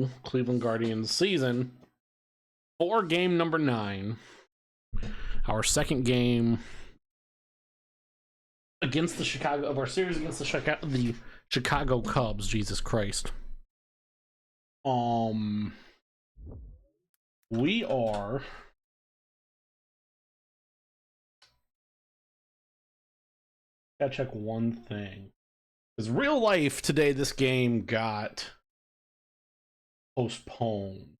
new Cleveland Guardians season for game number 9. Our second game against the series against the Chicago Cubs. Jesus Christ. We are gotta check one thing. Because real life today, this game got postponed.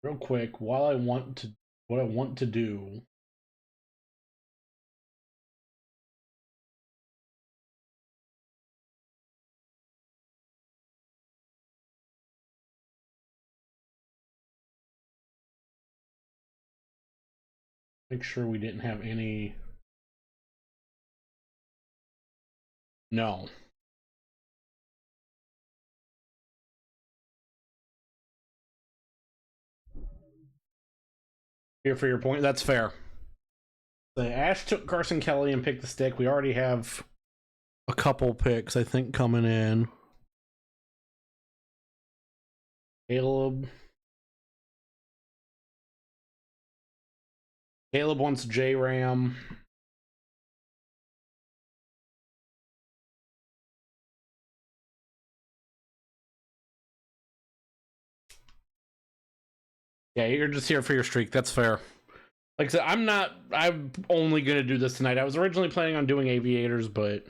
Real quick, what I want to do. Make sure we didn't have any. No. Here for your point. That's fair. The Ash took Carson Kelly and picked the stick. We already have a couple picks, I think, coming in. Caleb wants J-Ram. Yeah, you're just here for your streak. That's fair. Like I said, I'm only going to do this tonight. I was originally planning on doing Aviators, but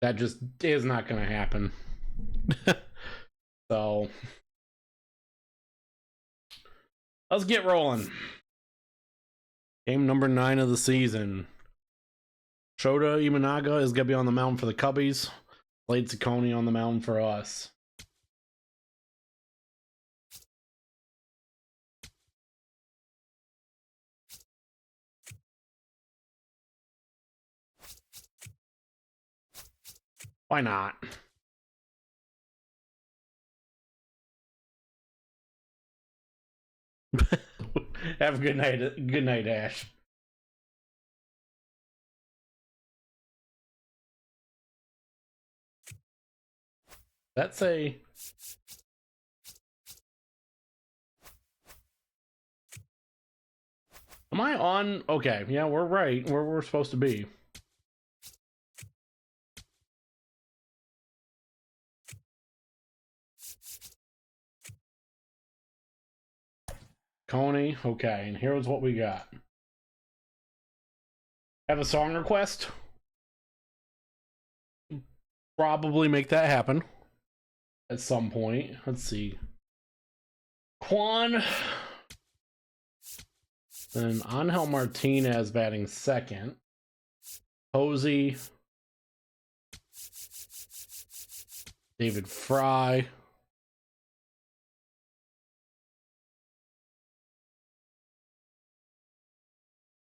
that just is not going to happen. So, let's get rolling. Game number 9 of the season. Shota Imanaga is going to be on the mound for the Cubbies. Slade Ciccone on the mound for us. Why not? Have a good night. Good night, Ash. That's a. Am I on? Okay, yeah, we're right where we're supposed to be. Coney, okay, and here's what we got. Have a song request? Probably make that happen at some point. Let's see. Quan. Then Angel Martinez batting second. Posey. David Fry.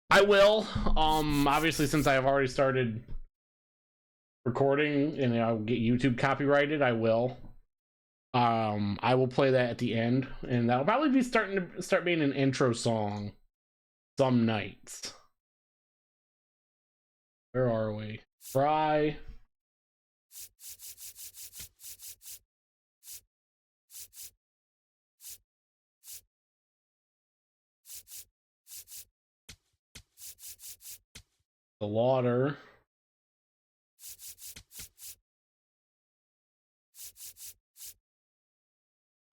I will. Obviously, since I have already started recording and I'll get YouTube copyrighted, I will. I will play that at the end, and that'll probably be start being an intro song some nights. Where are we? Fry. The Water.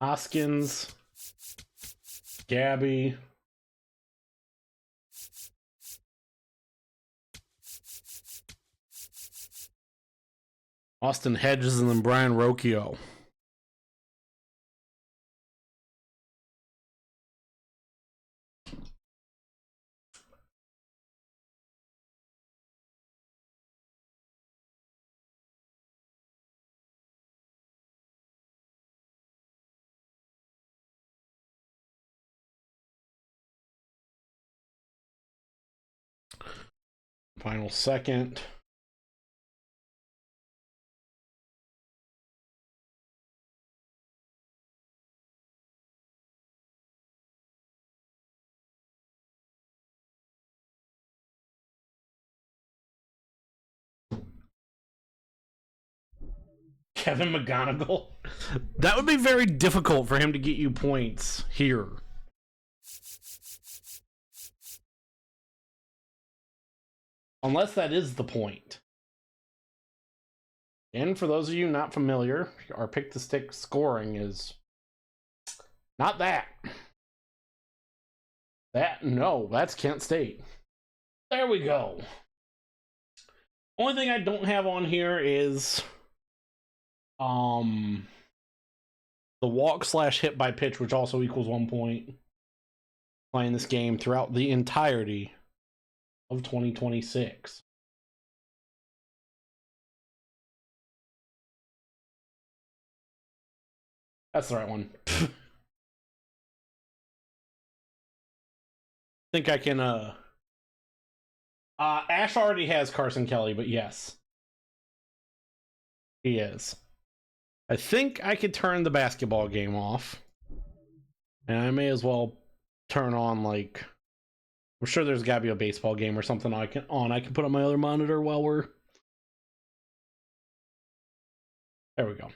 Hoskins. Gabby. Austin Hedges, and then Brian Rocchio. Final second. Kevin McGonigal. That would be very difficult for him to get you points here. Unless that is the point. And for those of you not familiar, our pick the stick scoring is not that. No, that's Kent State. There we go. Only thing I don't have on here is the walk/hit by pitch, which also equals 1 point. Playing this game throughout the entirety of 2026. That's the right one. Think I can Ash already has Carson Kelly, but yes. He is. I think I could turn the basketball game off. And I may as well turn on, like, I'm sure there's gotta be a baseball game or something I can put on my other monitor while we're. There we go.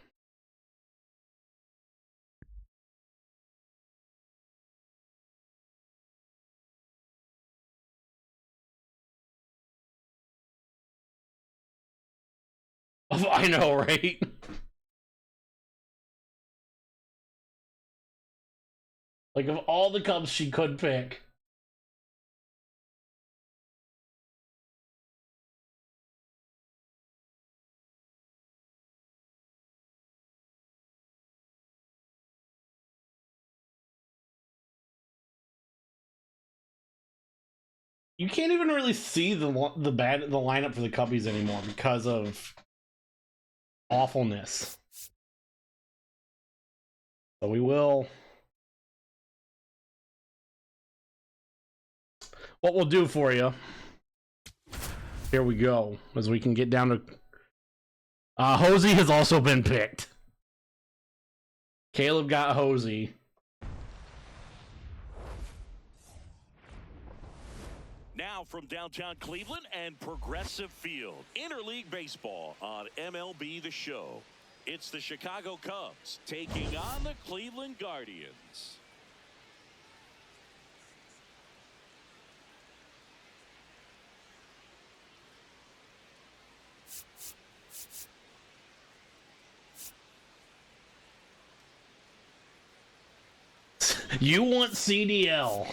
I know, right? Like, of all the Cubs she could pick. You can't even really see the lineup for the Cubbies anymore because of awfulness. So we will. What we'll do for you. Here we go. As we can get down to. Hosey has also been picked. Caleb got Hosey. Now from downtown Cleveland and Progressive Field, Interleague Baseball on MLB The Show. It's the Chicago Cubs taking on the Cleveland Guardians. You want CDL.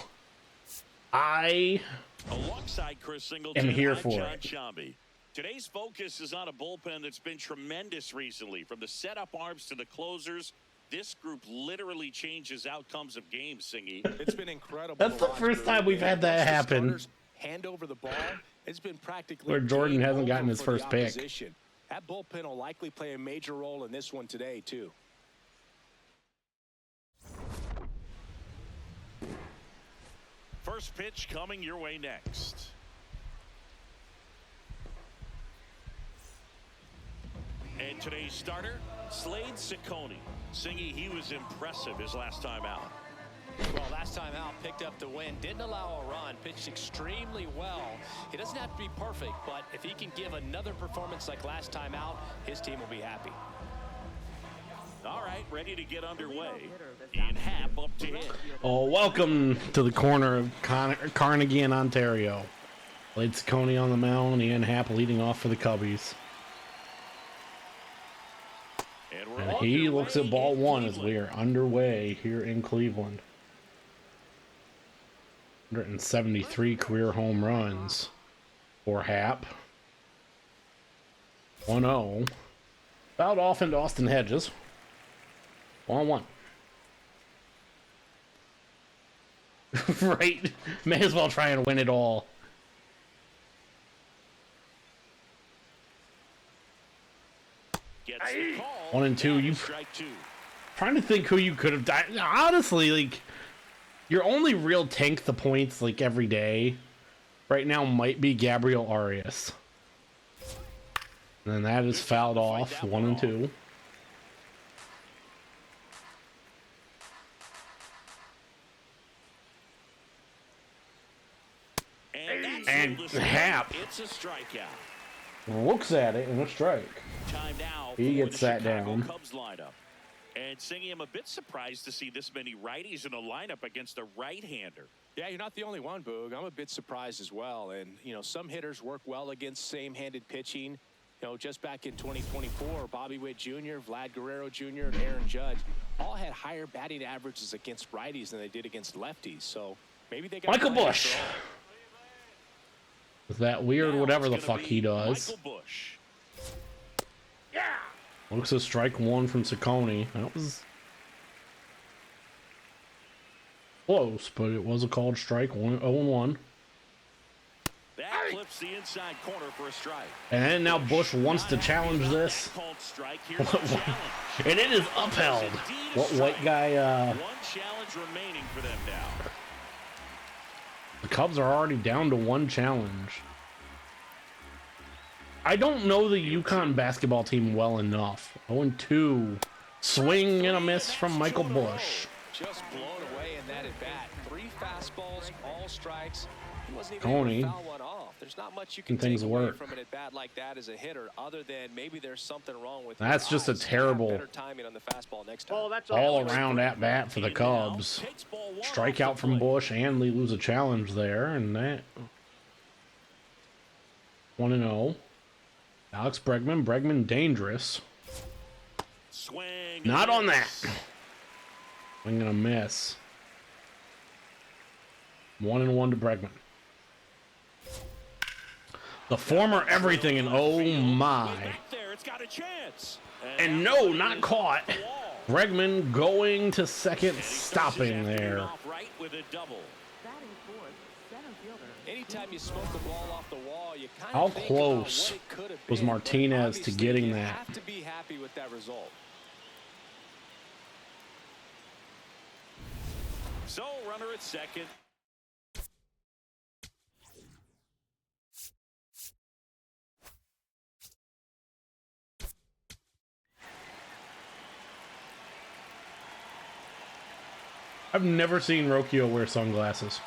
Alongside Chris Singleton, am here I'm for John it. Shambi. Today's focus is on a bullpen that's been tremendous recently. From the setup arms to the closers, this group literally changes outcomes of games, Singy. It's been incredible. That's the first time we've had that happen. Hand over the ball. It's been practically where Jordan hasn't gotten his first pick. That bullpen will likely play a major role in this one today, too. First pitch coming your way next. And today's starter, Slade Ciccone. Singy, he was impressive his last time out. Well, last time out, picked up the win, didn't allow a run, pitched extremely well. He doesn't have to be perfect, but if he can give another performance like last time out, his team will be happy. All right, ready to get underway. Ian Happ up to hit. Oh, welcome to the corner of Carnegie and Ontario. Slade Ciccone on the mound, Ian Happ leading off for the Cubbies. And he looks at ball one as we are underway here in Cleveland. 173 career home runs for Happ. 1-0. Fouled off into Austin Hedges. 1-1. Right? May as well try and win it all. Gets the call. 1-2. You Strike two. trying to think who you could have died. Honestly, like, your only real tank the points like every day right now might be Gabriel Arias. And then that is fouled off. 1-2. And And Happ. it's a strikeout. looks at it and a strike. Time now He for gets the sat Chicago down. Cubs lineup. And Singy, I'm a bit surprised to see this many righties in a lineup against a right-hander. Yeah, you're not the only one, Boog. I'm a bit surprised as well. And, you know, some hitters work well against same-handed pitching. You know, just back in 2024, Bobby Witt Jr., Vlad Guerrero Jr., and Aaron Judge all had higher batting averages against righties than they did against lefties. So maybe they got Michael plans Busch. for all. With that weird Now whatever it's the gonna fuck be he does. Michael Busch. Looks a strike one from Ciccone. That was close, but it was a called strike. 0-1. That clips the inside corner for a strike. And now Busch wants to challenge this. That called strike. Here's the challenge. And it is upheld. Indeed a What white strike. guy, One challenge remaining for them now. the Cubs are already down to one challenge. I don't know the UConn basketball team well enough. 0-2. Swing and a miss from Michael Busch. Just blown away in that at-bat. 3 fastballs, all strikes. He wasn't even able Coney to foul one off. There's not much you can can things take away work. from an at-bat like that as a hitter, other than maybe there's something wrong with That's your just a eyes. terrible Better timing on the fastball next time. all around at bat for the And now Cubs. takes ball one Strikeout off the from plate. Busch and they lose a challenge there, and that 1-0. Alex Bregman. Bregman dangerous. Swing. Not and on that. miss. I'm gonna miss. 1-1 to Bregman. The former everything, and oh Way my. back there, it's got a chance. And that no, one not is caught. off the wall. Bregman going to second, And he starts his stopping afternoon there. off right with a double. Batting fourth, center fielder. Anytime you smoke the ball off the wall, you kind How of think close about what it could have was been, but Martinez to obviously getting you that? have to be happy with that result. So, runner at second. I've never seen Rocchio wear sunglasses.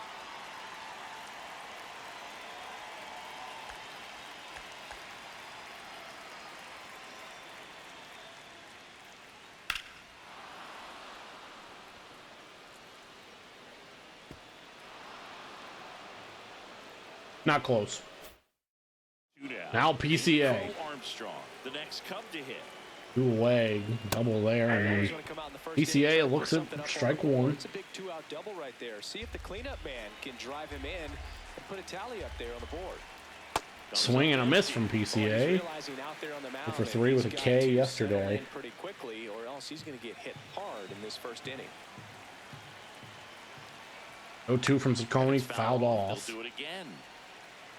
Not close. Two down. Now PCA. Nico Armstrong, the next Cub to hit. 2 away. Double there. He's And gonna come out in the first PCA inning, try to looks put at something up on strike the board. one. It's a big 2-out double right there. See if the cleanup man can drive him in and put a tally up there on the board. swing and a miss from Well, he's PCA. realizing out there on the mound for that 3 he's with a got K to yesterday. settle in pretty quickly, or else he's going to get hit hard in this first inning. 0-2 from Ciccone, Foul. fouled off. They'll do it again.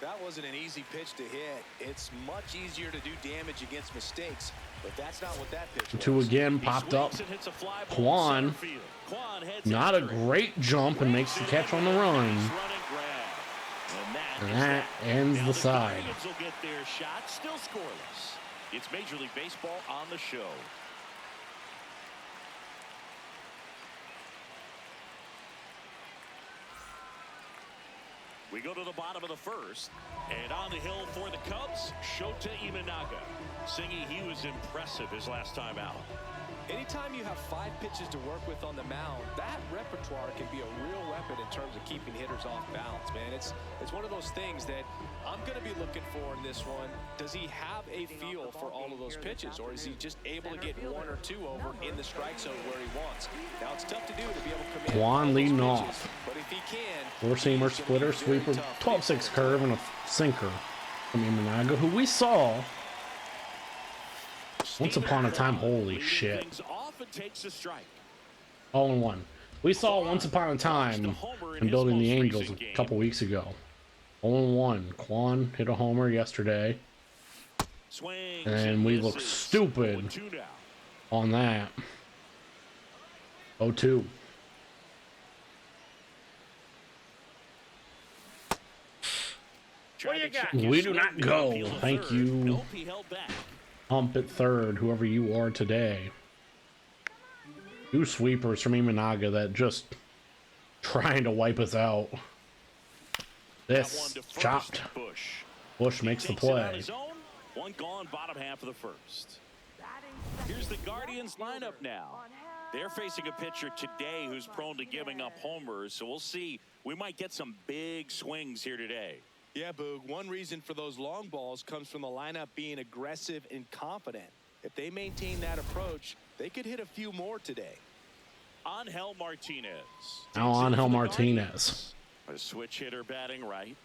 That wasn't an easy pitch to hit. It's much easier to do damage against mistakes, but that's not what that pitch was. 2 again, He popped swings up. and hits a fly ball Quan. in center field. Quan heads Not a after it. great jump and makes the catch on the run. Nice run and grab. And is that ends Now the side. Guardians will get their shot, still scoreless. It's Major League Baseball on the show. We go to the bottom of the first, and on the hill for the Cubs, Shota Imanaga. Singy, he was impressive his last time out. Anytime you have 5 pitches to work with on the mound, that repertoire can be a real weapon in terms of keeping hitters off balance, man. It's one of those things that I'm going to be looking for in this one. Does he have a feel for all of those pitches, or is he just able to get 1 or 2 over in the strike zone where he wants? Now, it's tough to do to be able to command all Quan those leading pitches, off. but if he can, 4-seamer, he's splitter, gonna be very sweeper, tough. 12-6 curve, and a sinker from Imanaga, who we saw once upon a time. Holy Leading shit. things off and takes a strike. 0-1. We saw once upon a time in building the Angels a couple weeks ago. 0-1. Quan hit a homer yesterday Swings And we look misses. stupid. 0-2 now. on that. 0-2. What do you got? We do not go. Thank you. Nope, he held back. Hump at third, whoever you are today. 2 sweepers from Imanaga that just trying to wipe us out. Got one This to first, chopped. Bush. Bush makes the Takes it on play. his own, One gone, bottom half of the first. Batting Here's the second, Guardians left lineup fielder now. on Hell They're facing a pitcher today who's prone to giving up homers, so we'll see. We might get some big swings here today. Yeah, Boog, one reason for those long balls comes from the lineup being aggressive and confident. If they maintain that approach, they could hit a few more today. Angel Martinez. Now takes it Angel for the Martinez. Guardians. A switch hitter batting right.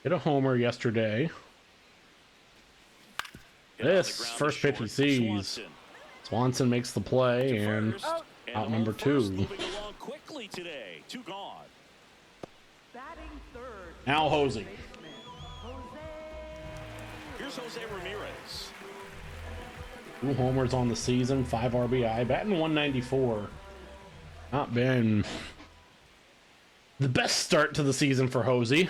Hit a homer yesterday. Hit on the This ground first to pitch he short. sees. Swanson Swanson makes the play to and first, and out home number first 2. moving along quickly today. 2 gone. batting third. Now Hosey. Baseman, Jose. Here's Jose Ramirez. 2 homers on the season, 5 RBI, batting 194. Not been the best start to the season for Hosey.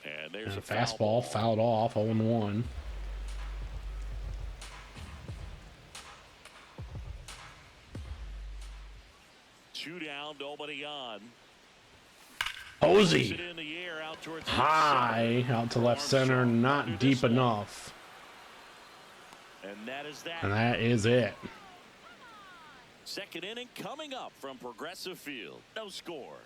And there's And a a fastball fouled off, 0-1. Two down, nobody on. Hosey It in the air out towards high out to left center, not deep enough. And that is that. And that is it. Second inning coming up from Progressive Field. No score.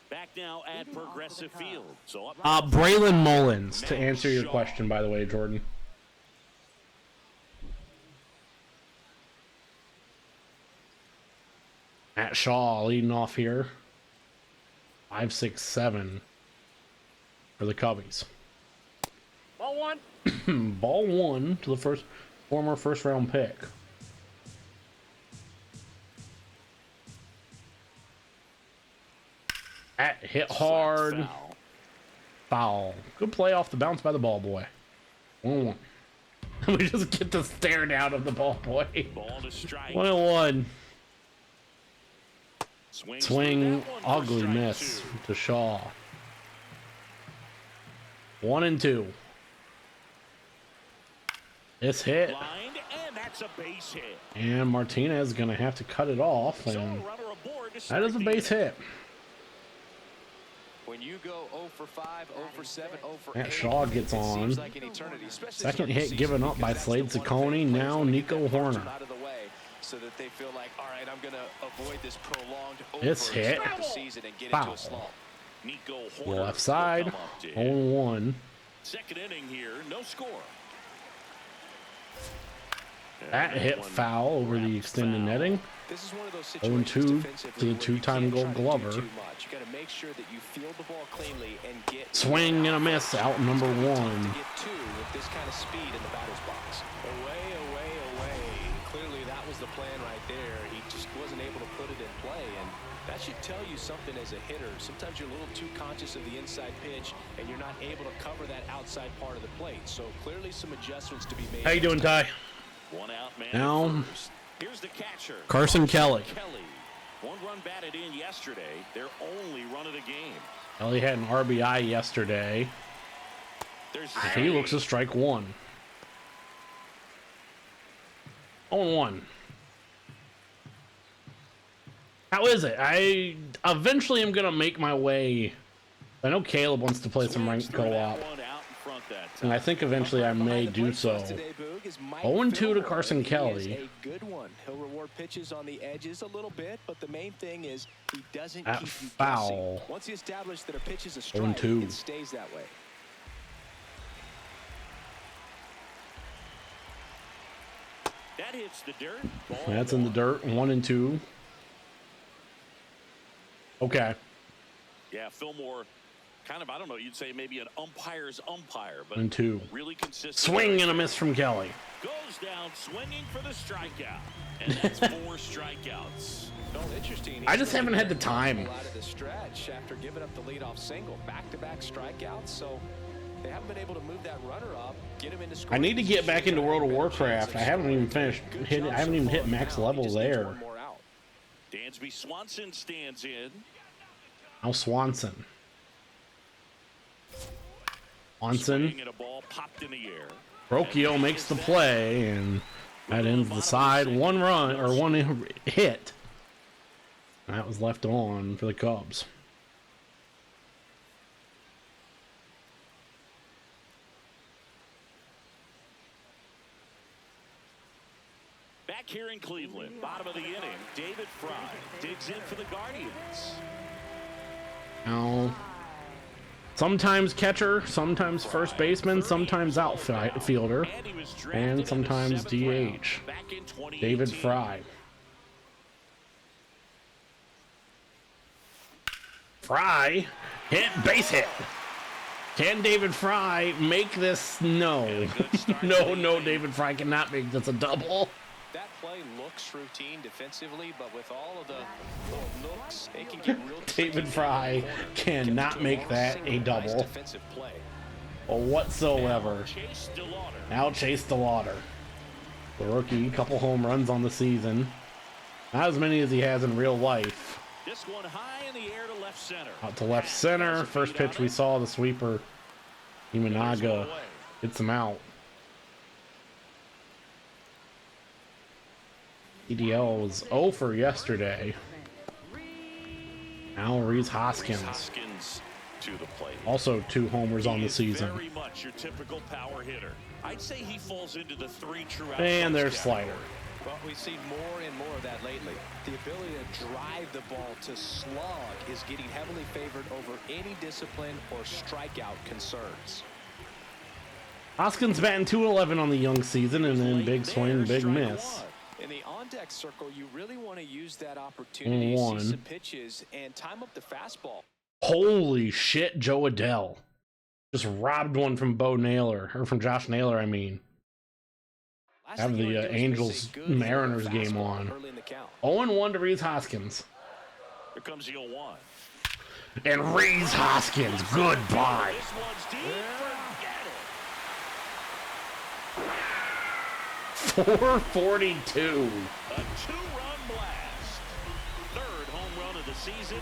Back now at Progressive Field. So up Braylon Mullins, to answer your question, by the way, Jordan. Matt Shaw leading off here. 5-6-7 for the Cubbies. Ball one. Ball 1 to the former first round pick. Hit hard. foul. Foul. Good play off the bounce by the ball boy. 1-1. We just get the stare down of the ball boy. Ball to strike. 1-1. Swings Swing, through that one for ugly strike miss 2. to Shaw. 1-2. This hit, Lined, and that's a base hit. and Martinez gonna have to cut it off, So a and runner aboard to that start is a the base inning. hit. When you go 0 for 5, 0 for 7, 0 for Matt 8, Shaw gets it on. seems like an eternity, especially Second to start hit the given season, up by because Slade that's the one Ciccone, thing players now wanna get Nico that punch Horner. out of the way so that they feel like, all right, I'm going to avoid this prolonged This over hit. start the season and get Foul. into a slump. Nico Horner Left side, will come up to hit. 0-1. Second inning here, no score. That hit one foul over the wrapped extended foul. netting. This is one of those 0-2 situations to the defensively where you two-time can't Gold try to do Glover. too much. You got to make sure that you field the ball cleanly and get Swing and a miss, out number It's gonna be tough 1. to get 2 with this kind of speed in the batter's box. Away, away, away. Clearly that was the plan right there. He just wasn't able to put it in play, and that should tell you something as a hitter. Sometimes you're a little too conscious of the inside pitch, and you're not able to cover that outside part of the plate. So clearly some adjustments to be made. How you doing, Ty? One out man. Now, at first. Here's the catcher. Carson Kelly. One run batted in yesterday. Their only run of the game. Kelly had an RBI yesterday. There's He looks a strike 1. 0-1. How is it? I eventually am gonna make my way. I know Caleb wants to play some ranked co-op, and I think eventually I may do so. 0-2 to Carson Kelly. A good one. He'll reward pitches on the edges a little bit, but the main thing is he doesn't That keep you foul. guessing. Once he establishes that a pitch is a strike, 0-2. it stays that way. That hits the dirt. Ball That's in the dirt. 1-2. Okay. Yeah, Fillmore, kind of, I don't know, you'd say maybe an umpire's umpire, but 1-2. really consistent. Swing and a miss from Kelly. Goes down swinging for the strikeout. And that's 4 strikeouts. No, interesting. I just He's haven't had the looking time. out of the stretch after giving up the leadoff single, back-to-back strikeouts. So they haven't been able to move that runner up, get him into I scoring need to get position, back into and World of better Warcraft. chance I of haven't even scoring. finished. Good I job haven't even so hit far max now. He level just needs there. one more out. Dansby Swanson stands in. Now Swanson. Swanson. Swing and a ball popped in the air. Brocchio makes the play, and That ends the side. One run or one hit. That was left on for the Cubs. Back here in Cleveland, bottom of the inning, David Fry digs in for the Guardians. Now, sometimes catcher, sometimes first baseman, sometimes outfielder, and sometimes DH. David Fry. Fry hit, base hit. Can David Fry make this? No. No, David Fry cannot make this a double. That play looks routine defensively, but with all of the little nooks, it can get real. David Fry cannot make that a double Defensive play. or whatsoever. Chase DeLauder. Now Chase DeLauder, the rookie, couple home runs on the season. Not as many as he has in real life. This one high in the air to left center. Out to left center. First pitch we saw, the sweeper. Imanaga hits him out. EDL was 0 for yesterday. Now Rhys Hoskins. Hoskins to the plate. Also 2 homers on the season. Very much your typical power hitter. I'd say he falls into the 3 true outcomes And there's category. slider. Well, we've seen more and more of that lately. The ability to drive the ball to slog is getting heavily favored over any discipline or strikeout concerns. Hoskins batting .211 on the young season, and then big swing, big miss. In the on-deck circle, you really want to use that opportunity to see some pitches and time up the fastball. Holy shit, Joe Adell just robbed one from Bo Naylor, or from Josh Naylor, I mean. Last Have thing you the wanna do is Angels miss a good Mariners fastball game on. early in the count. 0-1 to Rhys Hoskins. Here comes the 0-1. And Rhys Hoskins, goodbye. This one's deep. Forget it. 442. A 2-run blast. Third home run of the season.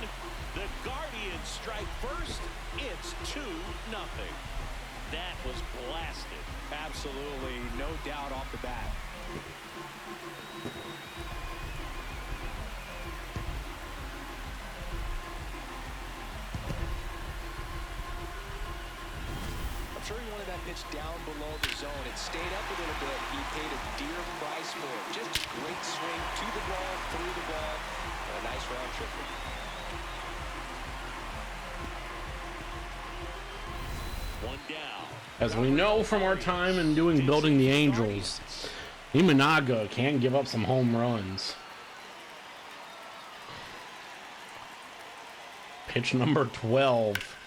The Guardians strike first. It's 2-0. That was blasted. Absolutely, no doubt off the bat. I'm sure he wanted that pitch down below the zone. It stayed up a little bit. He paid a dear price for it. Just a great swing to the ball, through the ball, and a nice round trip. One down. As we know from our time in doing Building the Angels, Imanaga can give up some home runs. Pitch number 12.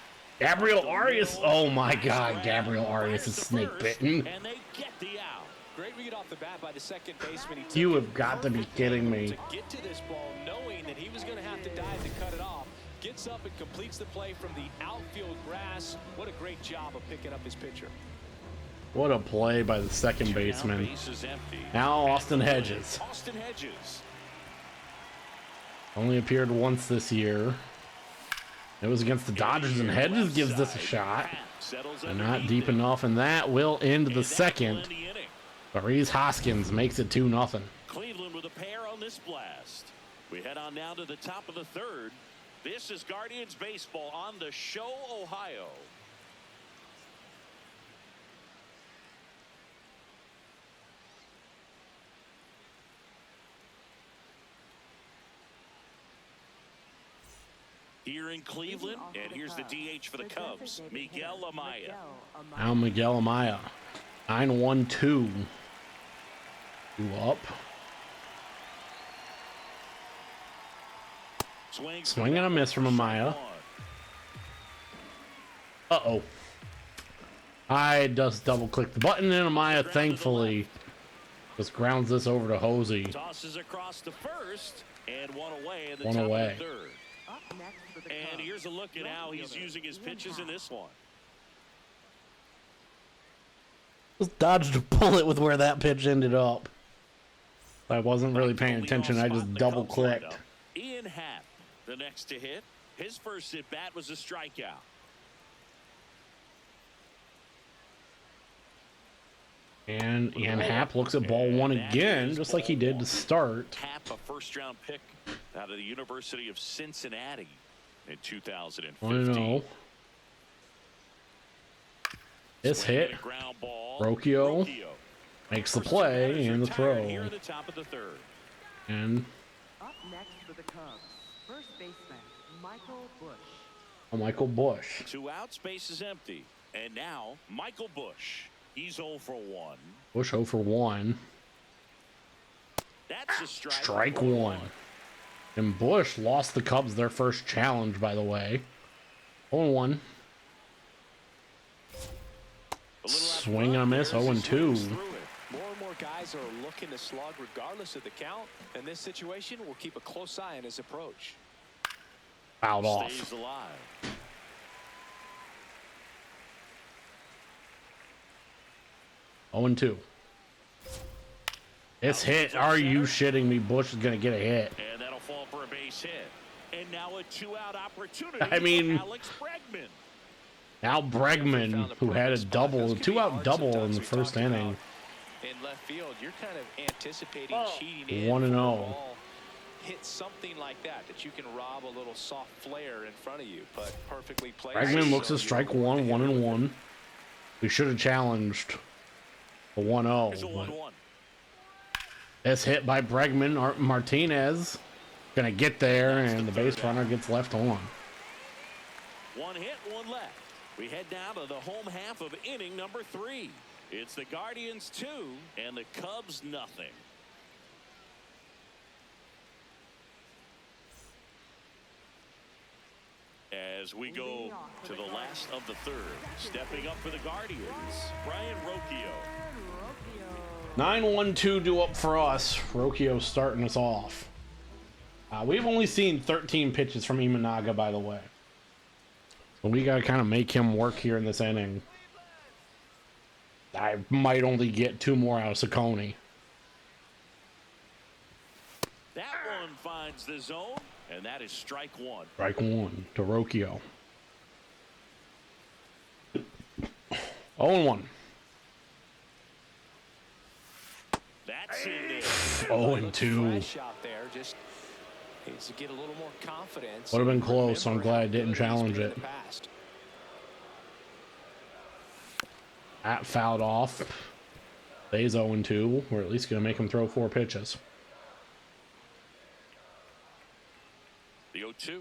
Gabriel Arias. Oh my God, Gabriel Arias is snake bitten. And they get the out. Great read off the bat by the second baseman. He took You it have got to be kidding me. to get to this ball, knowing that he was going to have to dive to cut it off. Gets up and completes the play from the outfield grass. What a great job of picking up his pitcher. What a play by the second baseman. Base is empty. Now Austin Hedges. Austin Hedges. Only appeared once this year. It was against the Dodgers, and Hedges gives this a shot. But not deep enough, and that will end the second. But Rhys Hoskins makes it 2-0. Cleveland with a pair on this blast. We head on now to the top of the third. This is Guardians baseball on the Show, Ohio. Here in Cleveland, and here's the DH for the Cubs, Miguel Amaya. Now Miguel Amaya. 9-1-2. 2 up. Swing and a miss from Amaya. Uh-oh. I just double-clicked the button, and Amaya, thankfully, just grounds this over to Hosey. Tosses across to first, and one away in the One top away. of the third. Up next for the And Cubs, here's a look at how he's using his pitches in this one. Just dodged a bullet with where that pitch ended up. I wasn't really paying attention. I just double-clicked. Ian Happ, the next to hit. His first at bat was a strikeout. And Ian Happ looks at ball one again, just like he did to start. Happ, a first-round pick out of the University of Cincinnati in 2015. 1-0. This hit. Rocchio makes the play and the throw. Here at the top of the third. And Up next for the Cubs, first baseman Michael Bush. Michael Bush. 2 outs, base is empty. And now, Michael Bush. He's 0 for 1. Bush 0 for 1. That's a strike. Strike one. And Bush lost the Cubs their first challenge, by the way. 0-1. Swing and a miss, 0-2. More and more guys are looking to slug regardless of the count. In this situation, we'll keep a close eye on his approach. Fouled off. Stays alive. Oh, 0-2. It's hit. Are you shitting me? Bush is going to get a hit. And that'll fall for a base hit. And now a 2-out opportunity I mean, for Alex Bregman. Al Bregman, who had a double, a 2-out double in the first inning. In left field, you're kind of anticipating cheating in. 1-0. Hit something like that you can rob a little soft flare in front of you, but perfectly placed. Bregman looks at strike one, 1-1. We should have challenged a 1-0. Here's a 1-1. It's hit by Bregman. Martinez gonna get there, and the base runner gets left on. 1 hit, 1 left. We head now to the home half of inning number 3. It's the Guardians 2 and the Cubs nothing. As we go to the last of the third, stepping up for the Guardians, Brian Rocchio. 9-1-2 due up for us. Rocchio starting us off. We've only seen 13 pitches from Imanaga, by the way. So we got to kind of make him work here in this inning. I might only get 2 more out of Ciccone. That one finds the zone, and that is strike 1. Strike 1 to Rocchio. 0-1. That's in there. 0-2. Fresh out there, just needs to get a little more confidence. Would have been close, so I'm Remember glad I how didn't good he's been challenge in it. the past. That fouled off. Stays 0-2. We're at least going to make him throw 4 pitches. The 0-2.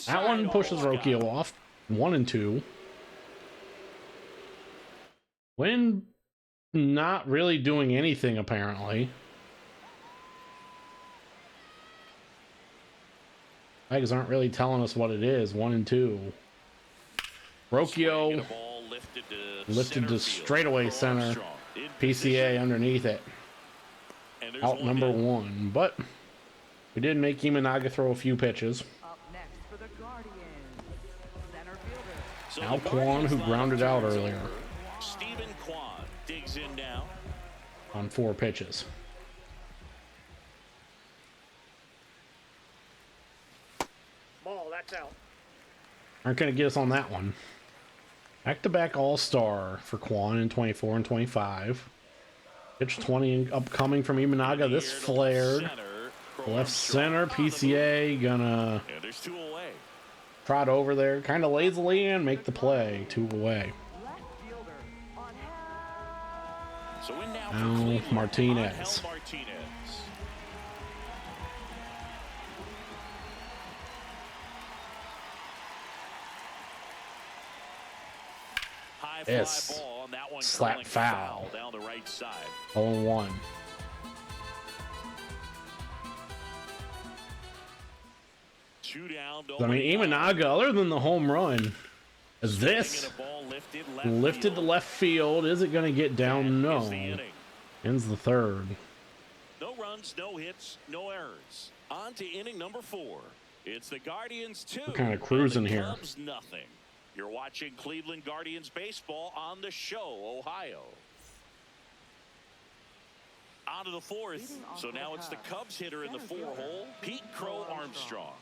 That one pushes Rocchio off. 1-2. Wind not really doing anything, apparently. Flags aren't really telling us what it is. 1-2. Rocchio lifted to straightaway center. PCA underneath it. Out number 1. But we did make Imanaga throw a few pitches. Up next for the Guardians, center fielder. Al Kwon, who grounded out earlier. Stephen Kwan digs in now. On 4 pitches. Ball, that's out. Aren't going to get us on that one. Back-to-back All-Star for Kwon in 24 and 25. Pitch 20 upcoming from Imanaga. This flared. Left center, PCA gonna Yeah, there's 2 away. trot over there kind of lazily and make the play. 2 away. Left fielder on So in now Now for Cleveland, Martinez. Angel Martinez. High fly Yes. ball on that one. Slap calling foul. down the right side. 0-1. Two down. I mean, Imanaga, other than the home run, is this lifted to left field. Is it going to get down? No. Ends the third. No runs, no hits, no errors. On to inning number 4. It's the Guardians 2. We're kinda cruising and the here. Cubs nothing. You're watching Cleveland Guardians baseball on the show, Ohio. On to the 4th. So now it's the Cubs hitter in the 4-hole, Pete Crow Armstrong.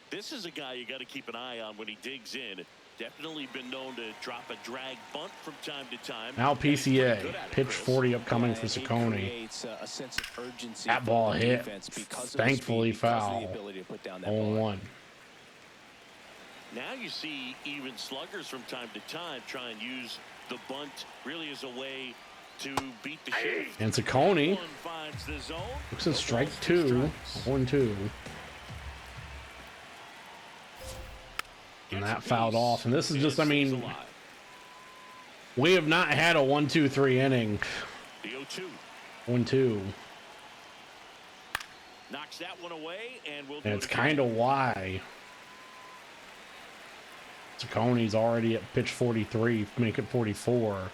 This is a guy you got to keep an eye on when he digs in. Definitely been known to drop a drag bunt from time to time. Now And he's pretty PCA. good at it, Pitch Chris. 40 upcoming Yeah, for and he Ciccone. creates a sense of urgency That for ball the hit. defense because of Thankfully the speed, because of foul. the ability to put down that 0-1. Now you see even sluggers from time to time try and use the bunt really as a way to beat the shift. And Ciccone One finds the zone. looks at No strike balls, 2. strikes. 1-2. And Gets a that fouled piece off. And this is just, I stays mean, alive. we have not had a 1-2-3 inning. The 0-2 1-2. knocks that one away, and we'll do And it's it again. kind of why Ciccone's already at pitch 43, make it 44.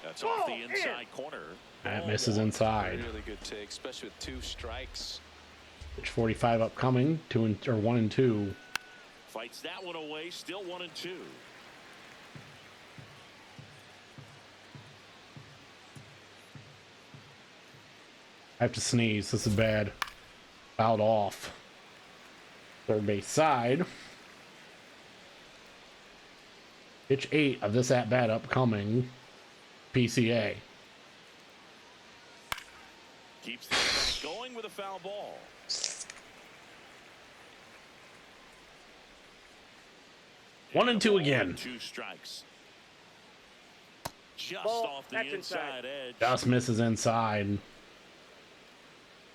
That's off the inside corner. That Ball misses one. inside. Really good take, especially with 2 strikes. Pitch 45 upcoming, 1 and 2. Fights that one away, still 1-2. I have to sneeze. This is bad. Fouled off. Third base side. Pitch 8 of this at bat upcoming. PCA. Keeps the attack going with a foul ball. One and a two ball again. with 2 strikes. Just Ball, off the that's inside inside. edge. Just misses inside.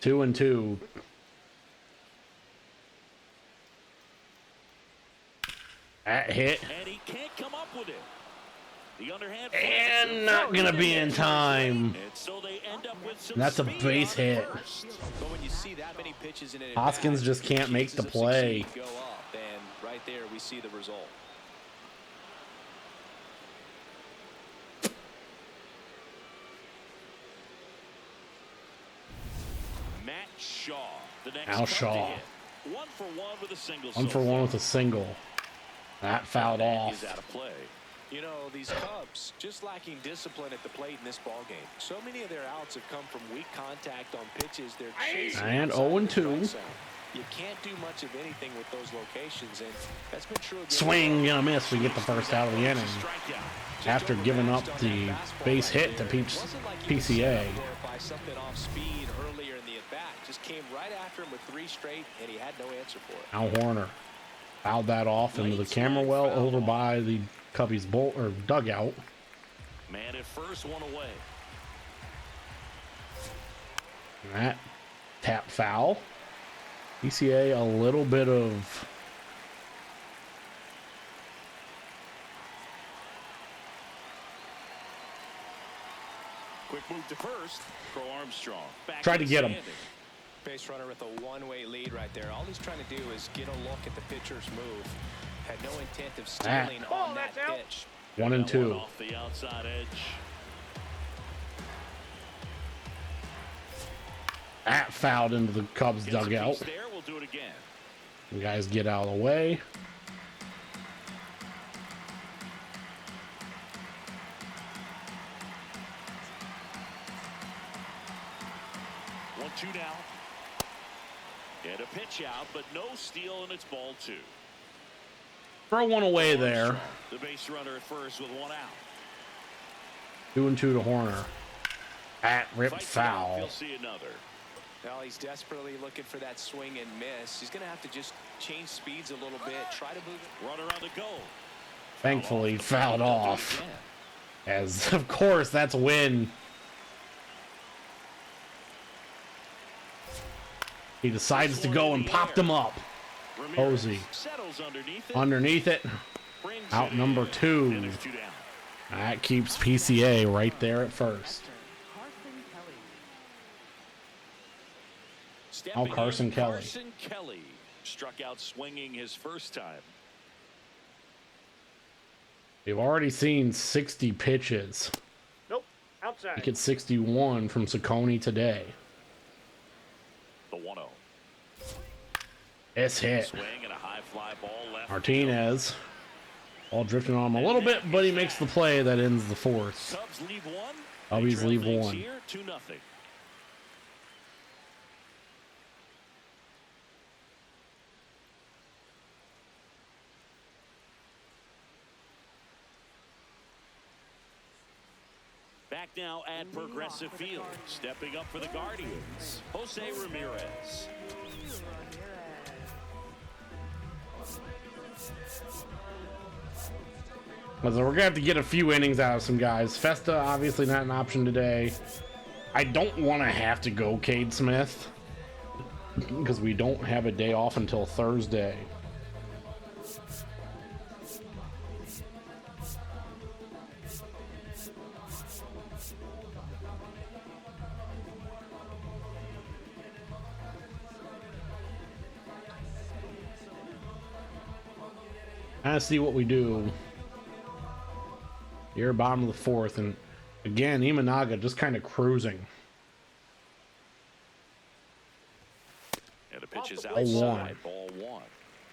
2 and 2. That hit. And he can't come up with it. The underhand And not gonna be in time. And so they end up with some And that's a speed base on the hit. first. But when you see that many pitches in an Hoskins at-bat, just can't make the chances of play. succeeding go up, and right there we see the result. Matt Shaw, the next Al cup to Shaw. hit. 1 for 1 with a single. 1 so for 1 far. with a single. That fouled That is off. out of play. You know, these Cubs just lacking discipline at the plate in this ball game. So many of their outs have come from weak contact on pitches. They're chasing And outside 0 and the 2. strike zone. You can't do much of anything with those locations, and that's been true. again. Swing, gonna miss. We get the first out of the inning. Strikeout. After giving up the base hit to Wasn't like he was set PCA. up there by something off speed earlier in the at-bat. Just came right after him with 3 straight, and he had no answer for it. Al Horner fouled that off into the camera well over by the Cubbies bolt or dugout. Man at first, 1 away. And that tap foul. PCA a little bit of Quick move to first. Crow Armstrong. Back Tried to get him. standing. Base runner with a one-way lead right there. All he's trying to do is get a look at the pitcher's move. Had no intent of stealing on that that's out. pitch. 1 and That one 2. off the outside edge. That fouled into the Cubs Gets a dugout. piece there. We'll do it again. You guys get out of the way. One, 2 now. And a pitch out, but no steal, and it's ball 2. Throw one away there. The base runner at first with 1 out. 2 and 2 to Horner. That ripped Fights it out. foul. He'll see another. Well, he's desperately looking for that swing and miss. He's going to have to just change speeds a little bit, try to move it. Runner on the go. Thankfully fouled They'll do it off. again. As of course that's a win. He decides to go and pop them up. Ramirez Posey. settles underneath it. Underneath it. Brings Out it number in, 2. and it's 2 down. That keeps PCA right there at first. Carson Kelly. Stepping in, Carson Kelly. Carson Kelly struck out swinging his first time. We've already seen 60 pitches. Nope. Outside. Make it 61 from Ciccone today. The 1-0. It's hit. Swing and a high fly ball left. Martinez. Ball drifting on him a little bit, but he makes the play that ends the fourth. Cubs leave 1. Cubbies They trail leave things 1. Here, 2-0. Back now at Progressive Field. Stepping up for the Guardians, Jose Ramirez. So we're gonna have to get a few innings out of some guys. Festa obviously not an option today. I don't want to have to go Cade Smith because we don't have a day off until Thursday. Kind of see what we do. Here, bottom of the fourth, and again, Imanaga just kind of cruising. And the pitch is Ball outside. Ball one.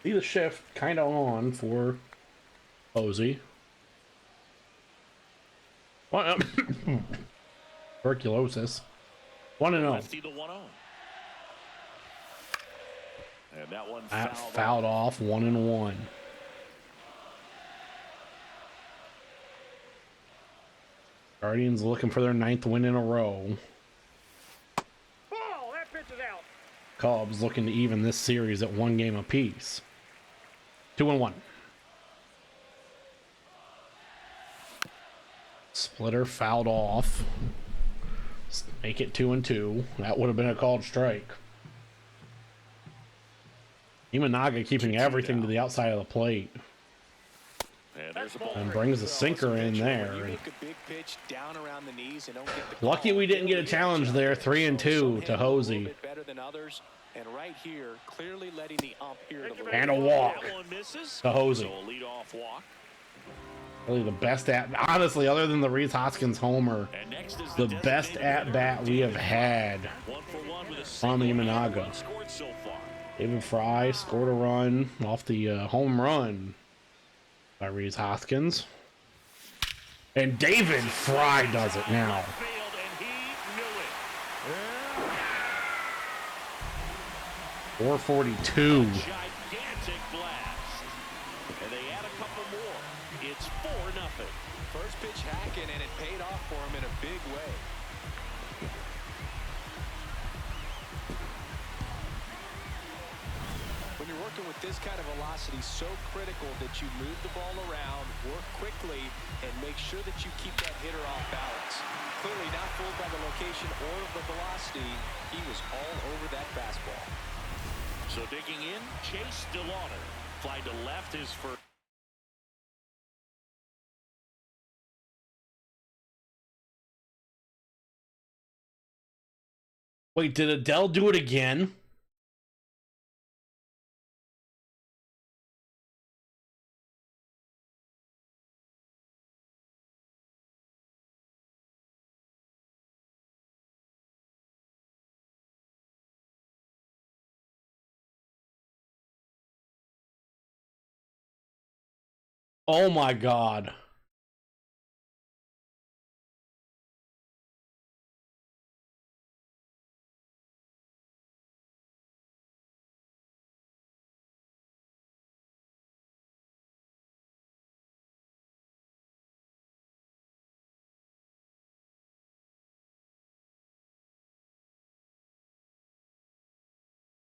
See the shift kind of on for Posey. What? Tuberculosis. 1-0. Lefty the 1-0. And that one That fouled fouled off. 1-1. Guardians looking for their 9th win in a row. Ball, that pitch is out. Cubs looking to even this series at 1 game apiece. 2-1. Splitter fouled off. Make it 2-2. That would have been a called strike. Imanaga keeping everything to the outside of the plate. And there's a ball. And brings a sinker in there. You make a big pitch down around the knees and don't get the Lucky call. we didn't get a challenge there. 3-2 to Some Hosey. bit better than others, and right here, clearly letting the ump hear the And a walk That one misses. to Hosey. So a leadoff walk. Really the best honestly, other than the Reese Hoskins homer, And next is the best designated at bat we have had 1-for-1 with a from single and Imanaga. one scored so far. David Fry scored a run off the home run by Reese Hoskins. And David Fry does it now. Field, and he knew it. 442. Gigantic blast. And they add a couple more. It's 4-0. First pitch hacking, and it paid off for him in a big way. When you're working with this kind of velocity, so critical that you move the ball around, work quickly, and make sure that you keep that hitter off balance. Clearly not fooled by the location or the velocity. He was all over that fastball. So digging in, Chase DeLauder. Fly to left is for... Wait, did Adele do it again? Oh my God.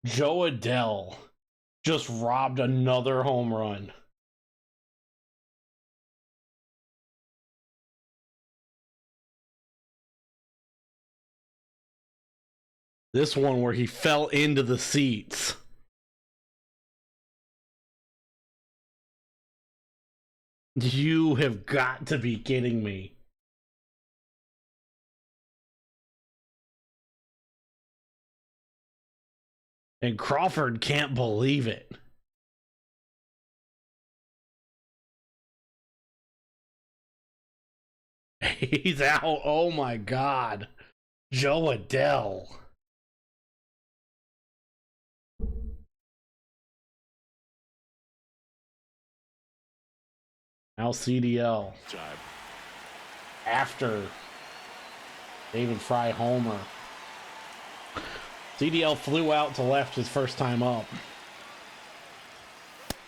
Joe Adele just robbed another home run. This one where he fell into the seats. You have got to be kidding me. And Crawford can't believe it. He's out. Oh my God. Joe Adele. Now CDL. Time. After David Fry homer. CDL flew out to left his first time up.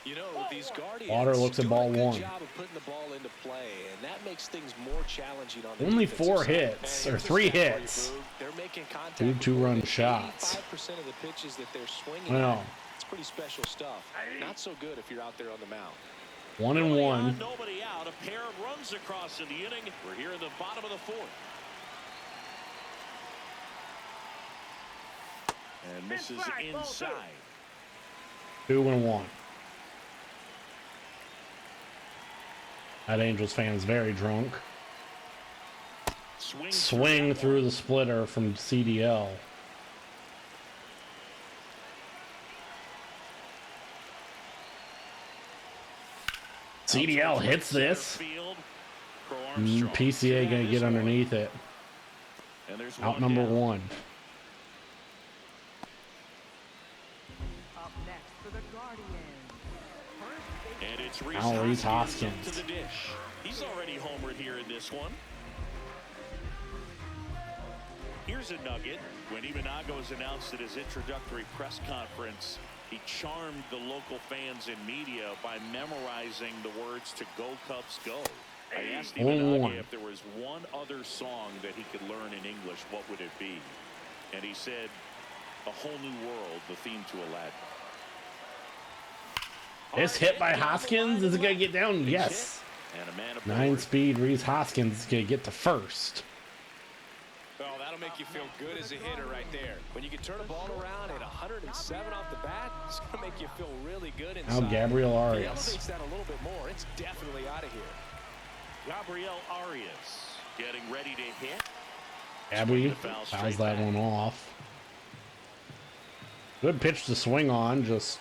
You know, these This Guardians Water looks at doing ball a good one. job of putting the ball into play, and that makes things more challenging on the Only defensive 4 side. hits, And or here's a 3 stat for you, hits. Boog. They're making contact 2 with more two-run than shots. 85% of the pitches that they're swinging I know. at. It's pretty special stuff. Not so good if you're out there on the mound. 1 and Nobody 1. on, nobody out. A pair of runs across in the inning. We're here in the bottom of the 4th. And misses Inside, ball 2. inside. 2 and 1. That Angels fan is very drunk. Swing through the splitter from CDL. CDL hits this. PCA gonna get underneath it. Out number 1. Up next for the Guardians. First base And it's Now Rhys Hoskins. up to the dish. He's already homered here in this one. Here's a nugget. When Imanaga was announced at his introductory press conference, he charmed the local fans and media by memorizing the words to "Go Cubs Go." I asked Imanaga if there was one other song that he could learn in English, what would it be? And he said, "A Whole New World," the theme to Aladdin. This hit by Hoskins. Is it gonna get down? Yes. And a man 9-speed Rhys Hoskins is gonna get to first. Well, that'll make you feel good as a hitter right there. When you can turn a ball around at 107 off the bat, it's going to make you feel really good inside. Now Gabriel If he Arias. elevates that a little bit more, it's definitely out of here. Gabriel Arias getting ready to hit. Abby fouls that one off. Good pitch to swing on. Just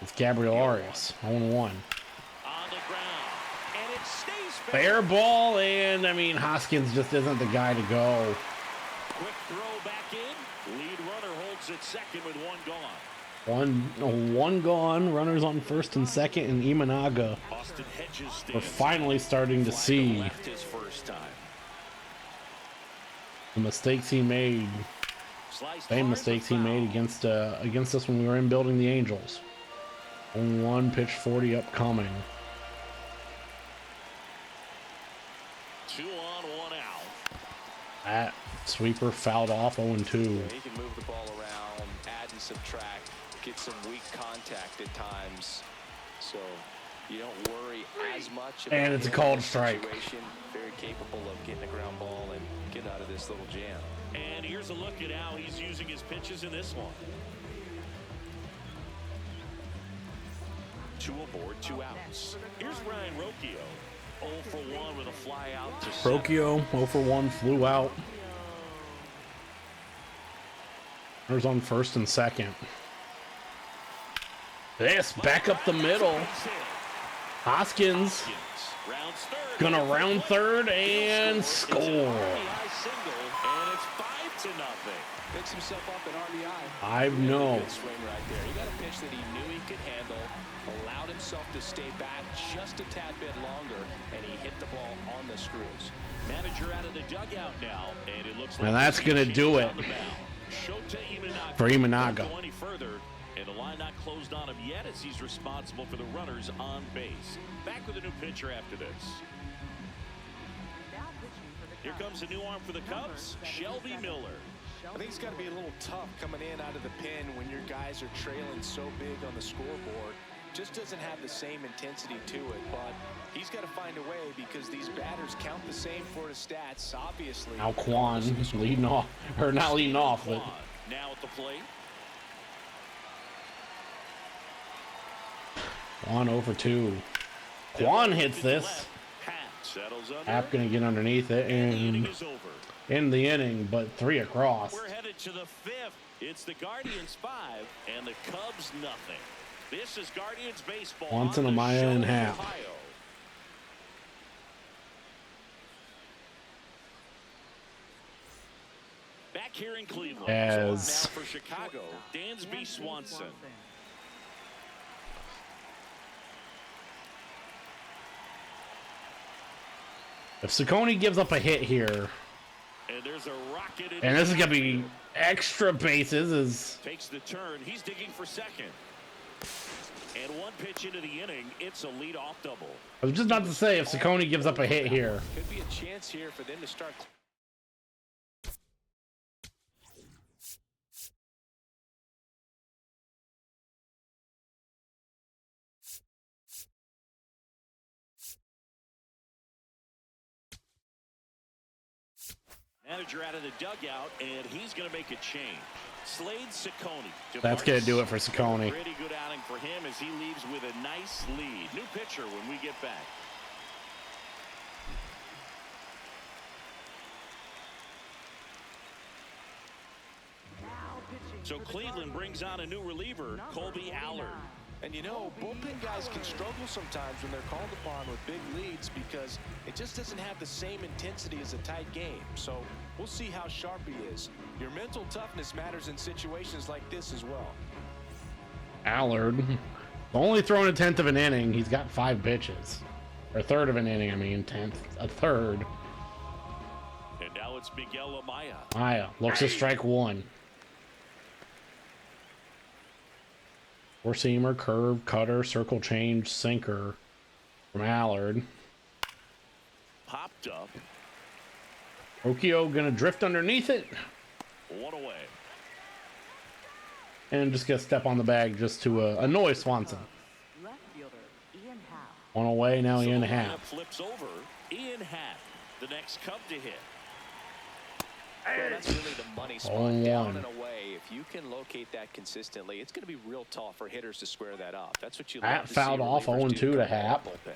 it's Gabriel Arias. 0-1. On the ground, and it stays Fair ball, and I mean Hoskins just isn't the guy to go. Quick throw back in. Lead runner holds at second with 1 gone. One gone. Runners on first and second, and Imanaga. Austin Hedges We're finally starting to see left his first time. the mistakes he made. Sliced Same hard, mistakes he but made foul. against us when we were in building the Angels. 1 pitch 40 upcoming. 2 on, 1 out. That sweeper fouled off 0-2. Yeah, he can move the ball around, add and subtract, get some weak contact at times. So you don't worry as much about And it's a him called in this strike. situation. Very capable of getting a ground ball and getting out of this little jam. And here's a look at how he's using his pitches in this one. 2 aboard, 2 outs. Here's Ryan Rocchio. 0 for 1 with a fly out to center. Rocchio 0 for 1, flew out. Runners on first and second. This back up the middle. Hoskins Rounds third. gonna round third and It's an score. RBI single, and it's 5-0. Picks himself up an RBI. I know. Good swing right there. He got a pitch that he knew he could handle, allowed himself to stay back just a tad bit longer, and he hit the ball on the screws. Manager out of the dugout now, and it looks And like that's gonna do it Shota Imanaga for Imanaga. Don't go any further, and the line not closed on him yet as he's responsible for the runners on base. Back with a new pitcher after this. now pitching for the Here Cubs. comes a new arm for the Cubs, Shelby Miller. I think it's got to be a little tough coming in out of the pen when your guys are trailing so big on the scoreboard. Just doesn't have the same intensity to it, but he's got to find a way because these batters count the same for his stats, obviously. Now Quan leading off, or not leading off, but Quan now at the plate. Quan 0 for 2. Quan hits this. Pat settles under. App gonna get underneath it The inning and is over. end the inning, but 3 across. We're headed to the 5th. It's the Guardians 5 and the Cubs nothing. This is Guardians baseball. Once on in a the mile show and a in half. Ohio. Back here in Cleveland. As- Now for Chicago, Dansby Swanson. If Ciccone gives up a hit here, And there's a rocket in and this is gonna be extra bases, is takes the turn. He's digging for second. And one pitch into the inning, it's a leadoff double. I was just about to say, if Ciccone gives up a hit here. Could be a chance here for them to start. Manager out of the dugout, and he's going to make a change. Slade Ciccone. That's going to do it for Ciccone. Pretty good outing for him as he leaves with a nice lead. New pitcher when we get back. So Cleveland brings on a new reliever, Colby Allard. And you know, bullpen guys can struggle sometimes when they're called upon with big leads because it just doesn't have the same intensity as a tight game. So we'll see how sharp he is. Your mental toughness matters in situations like this as well. Allard, only thrown a tenth of an inning. He's got 5 pitches. Or a third of an inning, I mean, a third. And now it's Miguel Amaya. Amaya looks to strike 1. Four-seamer, curve, cutter, circle change, sinker from Allard. Popped up. Rocchio gonna drift underneath it. 1 away. And just gonna step on the bag just to annoy Swanson. Left fielder Ian Howe. 1 away, now So Ian the Happ. lineup flips over. Ian Happ, the next Cub to hit. Well, that's really the money spot. 0-1. Down and away. If you can locate that consistently, it's going to be real tough for hitters to square that up. That's what you Happ love to fouled see off, relievers 0-2 do to come out of Happ. the bullpen.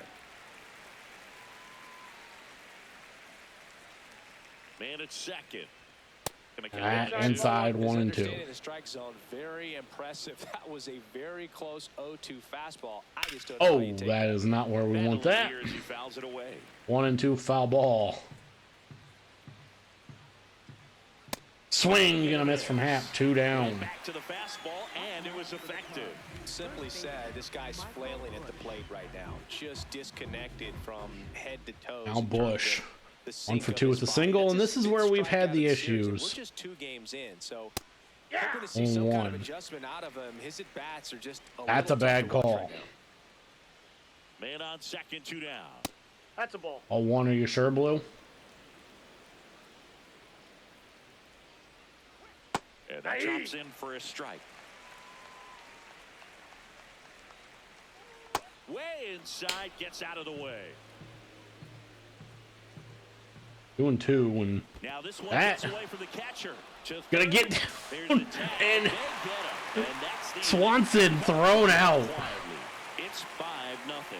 Man at second. Gonna count That it. inside His 1 and 2. understanding of the strike zone, very impressive. That was a very close 0-2 fastball. I just don't know Oh, how you take that is not where we want Battle that. here as he fouls it away. 1 and 2 foul ball. Swing, gonna miss from Happ. 2 down. Back to the fastball, and it was effective. Simply said, this guy's flailing at the plate right now. Just disconnected from head to toe. Now Bush. 1 1 for 2 with the single, and this is where we've had the issues. We're just 2 games in, so hoping to see some kind of adjustment out of him. His at-bats are just That's a little bad tough to watch call. right now. Man on second, 2 down. That's a ball. 0-1, are you sure, Blue? And that drops in for a strike. Way inside, gets out of the way. 2 and 2, and Now this one That- gets away from the catcher. gonna third. get There's down, the tag. and They get him. And that's the Swanson thrown out. quietly. It's 5-0.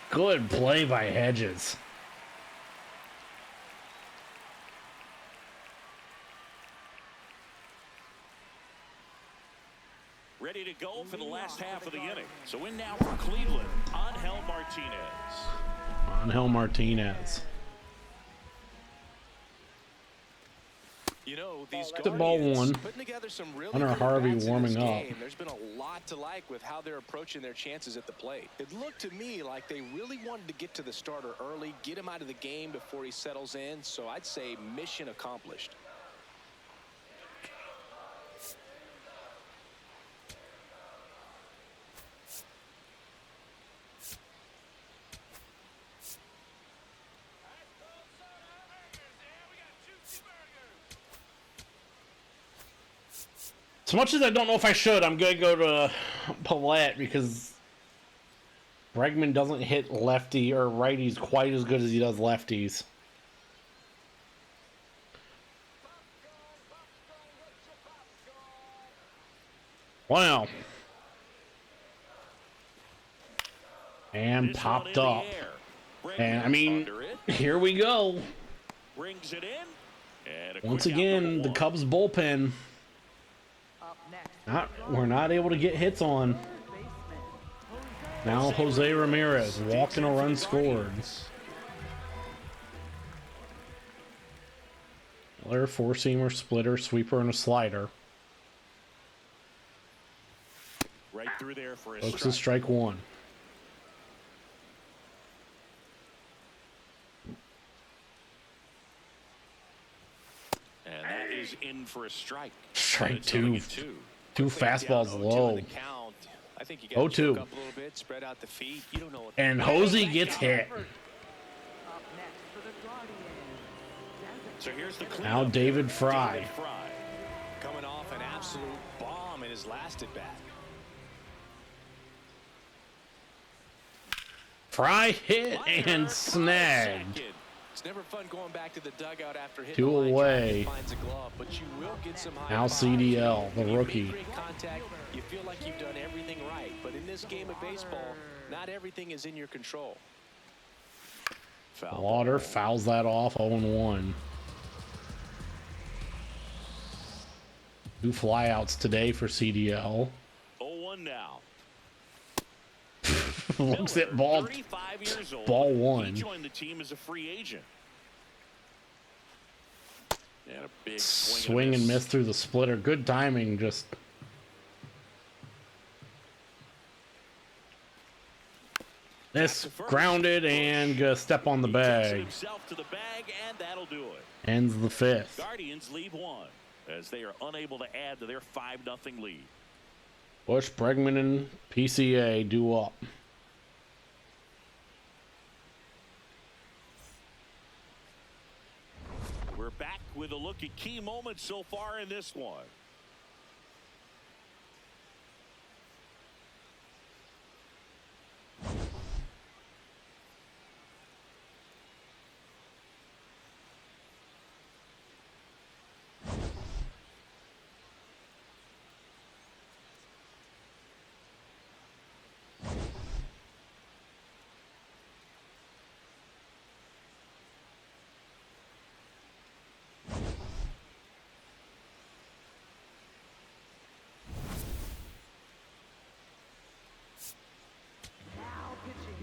Good play by Hedges. Ready to go for the last half of the inning. So in now for Cleveland, Angel Martinez. Angel Martinez. You know, these The ball Guardians one. putting together some really Hunter good Harvey bats in warming this up. game. There's been a lot to like with how they're approaching their chances at the plate. It looked to me like they really wanted to get to the starter early, get him out of the game before he settles in. So I'd say mission accomplished. As much as I don't know if I should, I'm going to go to Paulette because Bregman doesn't hit lefty or righties quite as good as he does lefties. Wow. And This one popped in the up. air. And I Bregman mean, under it, here we go. brings it in. And a Once quick out again, number the one. Cubs bullpen. Up next, We're not able to get hits on. third baseman Now Jose Ramirez walking a run scored. Miller, four-seamer, splitter, sweeper, and a slider. Right through there for a Looks to strike. strike 1. And that is in for a strike. Strike And it's only 2. a 2. Two Quickly down fastballs 0-2 in low. the count. I think you got to 0-2. choke up a little bit, spread out the feet. You don't know what. And Hosey gets hit. Up next for the Guardians. So here's the Now cleanup. David Fry. David Fry. Coming off an absolute bomb in his last at bat. Fry hit and snagged. Second. It's never fun going back to the dugout after hitting Two the line away. drive that finds a glove, but you will get some high Now fives. CDL, the You make rookie. great contact, you feel like you've done everything right, but in this game of baseball, not everything is in your control. Foul. Lauder fouls that off 0-1. 2 flyouts today for CDL. 0-1 now. Looks Miller, at ball. 35 years old. ball one. He joined the team as a free agent. And a big swing And miss through the splitter. Good timing. Just this grounded and step on the He takes it bag. himself to the bag, and that'll do it. Ends the 5th. Guardians lead one as they are unable to add to their 5-0 lead. Bush, Bregman, and PCA do up. We're back with a look at key moments so far in this one.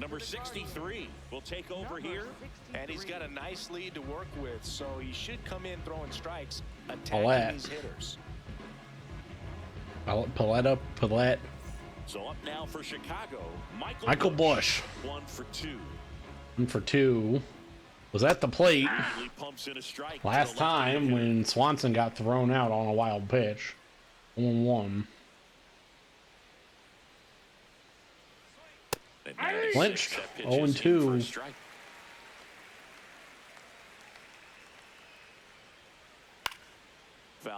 Number 63 will take over here. And he's got a nice lead to work with, so he should come in throwing strikes, Paulette. attacking these hitters. Paulette. So up now for Chicago, Michael Bush. 1 for 2. 1 for 2. Was at the plate He pumps in a strike. last time when Swanson got thrown out on a wild pitch. 1-1. Clinched. 0-2.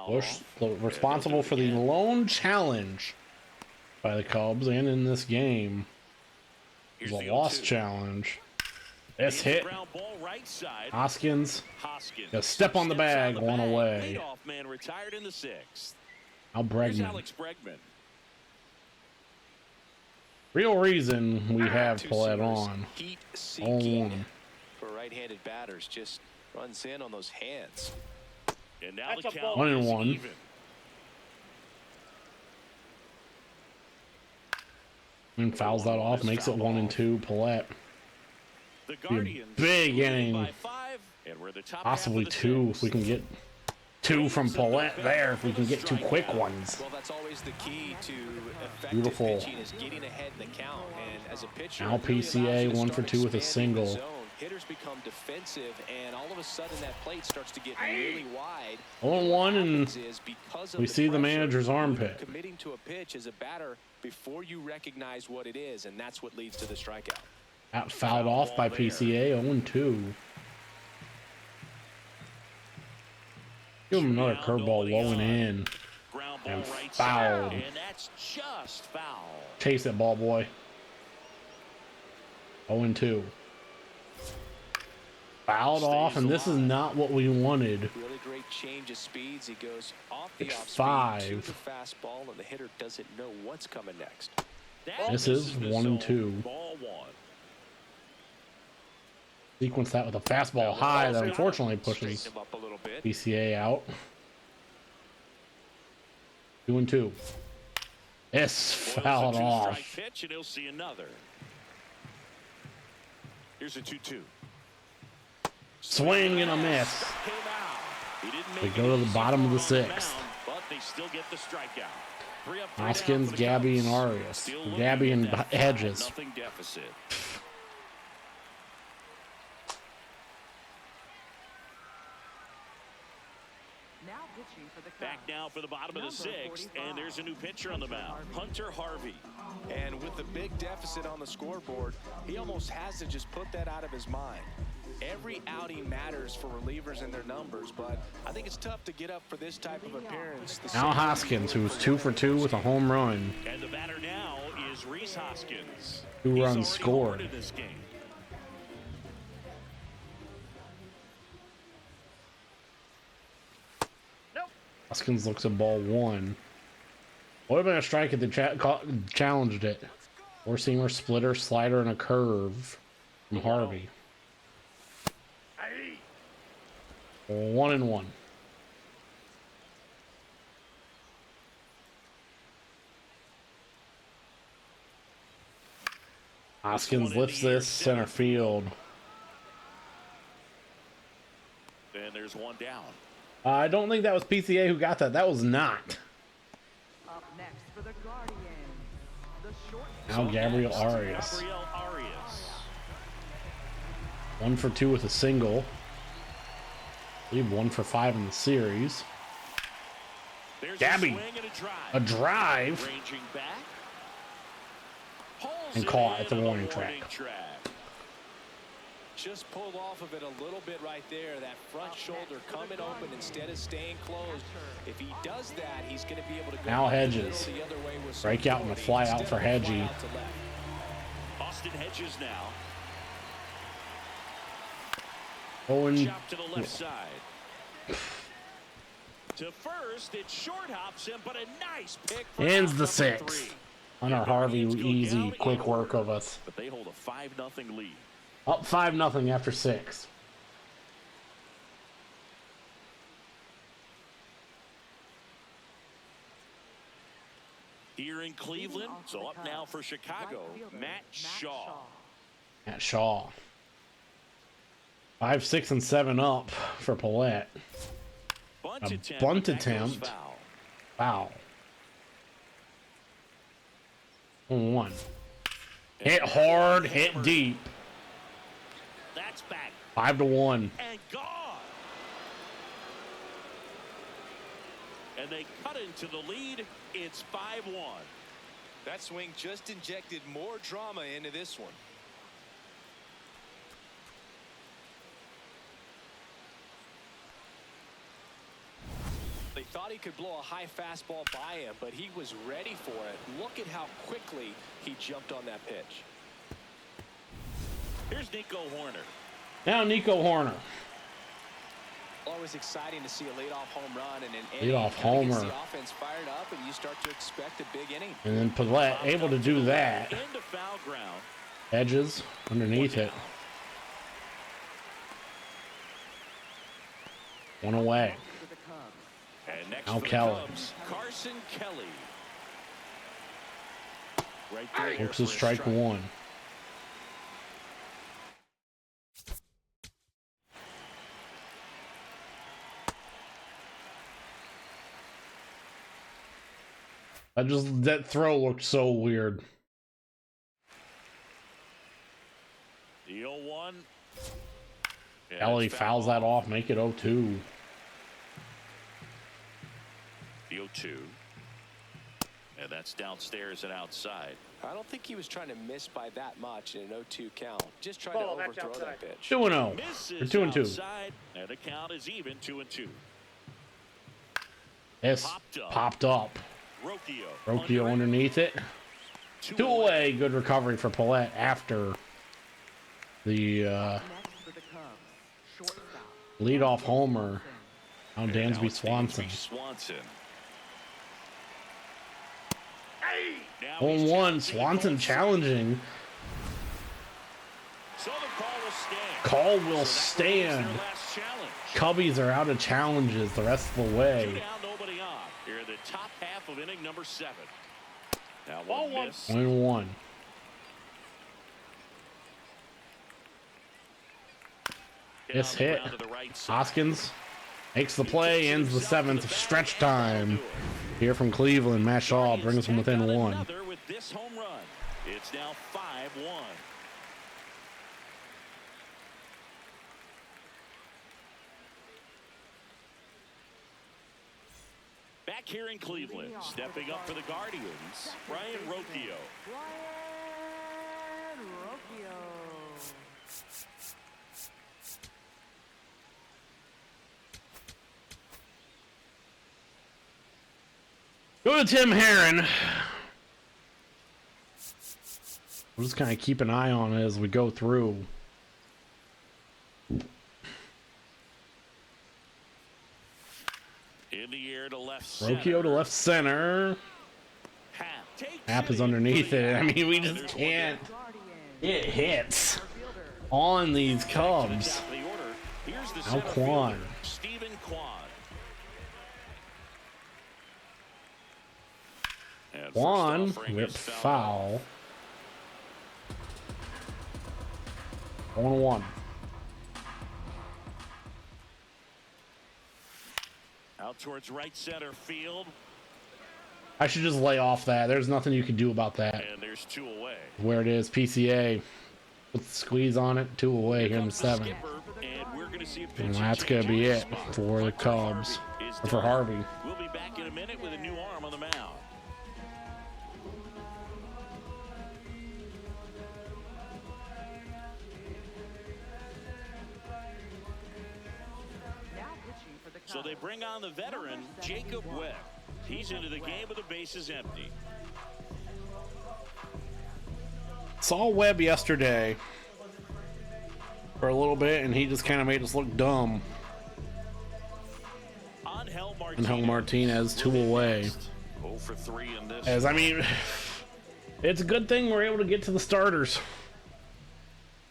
Bush responsible for the lone challenge by the Cubs and in this game. It was a lost challenge. This hit. Hoskins. A step on the bag, one away. Leadoff man retired in the 6th. Now Here's Bregman. Alex Bregman. Real reason we Ah, have two Paulette seamers. on. Heat 0-1. seeking for right-handed batters. Just runs in on those hands. And now That's the a count ball. 1-1. is even. And fouls that off, makes it 1-2. Paulette. The Be a Guardians big lead inning. by 5, and we're the top Possibly half of the 2 6th. if we can get 2 from Paulette there. If we can get 2 quick ones. Well, that's always the key to effective Beautiful. pitching is getting ahead in the count. And as a pitcher, Now it really PCA, allows you to 1 for start 2 with a expanding the single. zone. Hitters become defensive, and all of a sudden that plate starts to get really wide. 0-1, and Is because we of see the pressure, manager's you're armpit. committing to a pitch as a batter before you recognize what it is, and that's what leads to the strikeout. Got fouled off by PCA. 0-2. Give him another curveball low and in. Ground ball And right fouled. side, and that's just foul. Chase it, ball boy. 0-2. Fouled off, and this is not what we wanted. Really great change of speeds. He goes off the It's off speed to 5. the fastball, and the hitter doesn't know what's coming next. That This is misses the 1-2. zone. Ball 1. Sequence that with a fastball high that unfortunately pushes Straighten him up a little bit. PCA out. 2-2. This fouled Boils a off. two-strike pitch, and he'll see another. Here's a 2-2. Swing and a miss. Came out. He didn't make We it go to the easy bottom of the on the 6th. mound, but they still get the strikeout. 3 up, 3 down Hoskins, for the Gabby, Cubs. and Arias. Still looking Gabby at and that Hedges. 5-0 deficit. Now pitching for the Back Cubs. now for the bottom of the Number 6th, 45, and there's a new pitcher on the mound, Hunter Harvey. And with the big deficit on the scoreboard, he almost has to just put that out of his mind. Every outing matters for relievers and their numbers, but I think it's tough to get up for this type of appearance. Al Hoskins, who was 2 for 2 with a home run. And the batter now is Reese Hoskins. 2 He's runs already scored. homered in this game. Hoskins looks at ball 1. Would have been a strike if they challenged it. Four-seamer, splitter, slider, and a curve from Harvey. 1-1. Hoskins lifts this center field. And there's one down. I don't think that was PCA who got that. That was not. Up next for the Guardians, the short. Now Gabriel Arias. Gabriel Arias. 1 for 2 with a single. I believe 1 for 5 in the series. There's Gabby. a swing and a drive. A drive. Ranging back. Pulls And it caught in at the on warning track. Just pulled off of it a little bit right there. That front shoulder coming open instead of staying closed. If he does that, he's going to be able to go Now the Hedges. middle the other way with some Break out and a authority fly out instead for of a fly Hedgie. out to left. Austin Hedges now. Owen. Chop to the left side. To first, it short hops him, but a nice pick. For Ends out the number 6th. 3. Hunter Harvey, Guardians go easy, down quick in work order, of us. But they hold a 5-0 lead. Up 5-0 after 6. Here in Cleveland, so up now for Chicago, Matt Shaw. At Shaw. 5, 6, and 7 up for Paulette. Bunt A attempt. bunt That goes attempt. foul. Wow. 1. Hit hard, hit deep. That's back 5-1. and gone. And they cut into the lead. It's 5-1. That swing just injected more drama into this one. They thought he could blow a high fastball by him, but he was ready for it. Look at how quickly he jumped on that pitch. Here's Nico Horner. Now Nico Horner. Always exciting to see a leadoff home run and an Leadoff inning gets homer. the offense fired up, and you start to expect a big inning. And then Paulette able to do that. Into foul ground. Edges underneath it. 1 away. For the Cubs, And next Now for the Kelly. Cubs, Carson Kelly. Right there. Looks for a a strike 1. That throw looked so weird. The 0-1. Yeah, Kelly it's fouls that off, make it 0-2. The 0-2. And that's downstairs and outside. I don't think he was trying to miss by that much in an 0-2 count. Just trying Ball, to that's overthrow outside. that pitch. 2-0. Or Misses 2-2. outside, and the count is even 2-2. Yes, popped up. Rocchio underneath it. 2 away. Good recovery for Paulette after the next for the Cubs, shortstop. leadoff homer. Now And Dansby now it's Swanson. Swanson. Now 1-1. he's challenging Swanson both challenging. So the call will stand. Call will So that was stand. their last challenge. Cubbies are out of challenges the rest of the 2 way. down, nobody on. Here in the top half of inning number 7. Now one miss. 1-1. This On the hit. ground to the right side. Hoskins makes the play, ends the 7th of stretch time. Here from Cleveland, Matt Shaw brings them within 1. Another with this home run. It's now 5-1. Back here in Cleveland, stepping up for the Guardians, Brian Rocchio. Brian Rocchio. Go to Tim Herron. We'll just kind of keep an eye on it as we go through. In the air to left center. Rocchio to left center. Happ is underneath it. I mean, we just can't get hits on these Cubs. Now Kwan. Stephen Kwan. And Kwan first offering whipped is foul. 1-1. Out towards right center field. I should just lay off that. There's nothing you can do about that. And there's 2 away. Where it is, PCA. With the squeeze on it, 2 away here in the 7th. And we're going to see a pitch And that's going to be it for the Cubs. Or for Harvey. We'll be back in a minute with a new arm on the mound. Now pitching for the Cubs. So they bring on the veteran, Jacob Webb. He's into the game with the bases empty. Saw Webb yesterday for a little bit, and he just kind of made us look dumb. Angel Martinez 2 away. 0 for 3 in this. As I mean, it's a good thing we're able to get to the starters,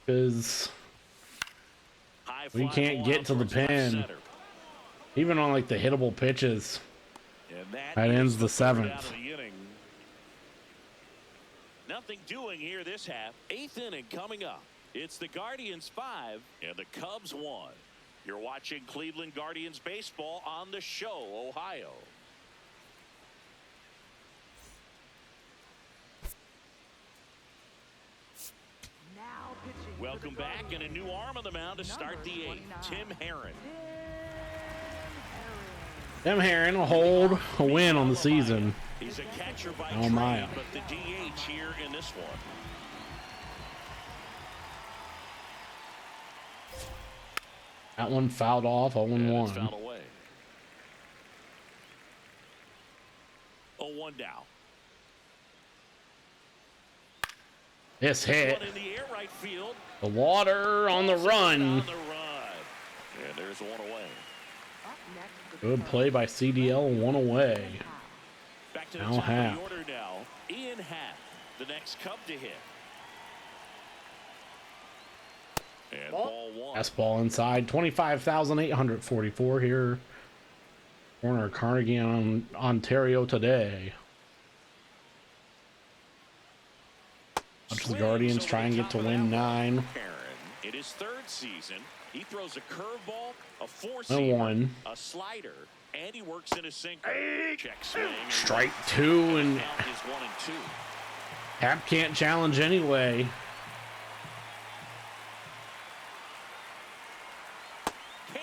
because we can't get to the pen, even on like the hittable pitches. That ends the 7th. Nothing doing here this half. 8th inning coming up. It's the Guardians 5 and the Cubs 1. You're watching Cleveland Guardians baseball on The Show, Ohio. Now pitching for Welcome the back, and a new arm on the mound to start the 8th. Tim Herron. Tim Herron will hold a win on the season. He's a catcher by Oh my. trade, but the DH here in this one. That one fouled off, 0-1. Foul away. 0-1 now. This hit. One in the air right field. The water on the run. On the run. And there's 1 away. Up next, the Good play by CDL, 1 away. Back to the Now top Happ. of the order now. Ian Happ, the next Cub to hit. And ball 1. Fastball inside, 25,844 here. Corner Carnegie on Ontario today. Up to the Guardians, try and get to win 9. Herron, in his 3rd season, he throws a curveball, a 4-seamer, And 1. a slider, and he works in a sinker. Check swing. and Strike 2, and count is 1 and 2. Happ can't challenge anyway.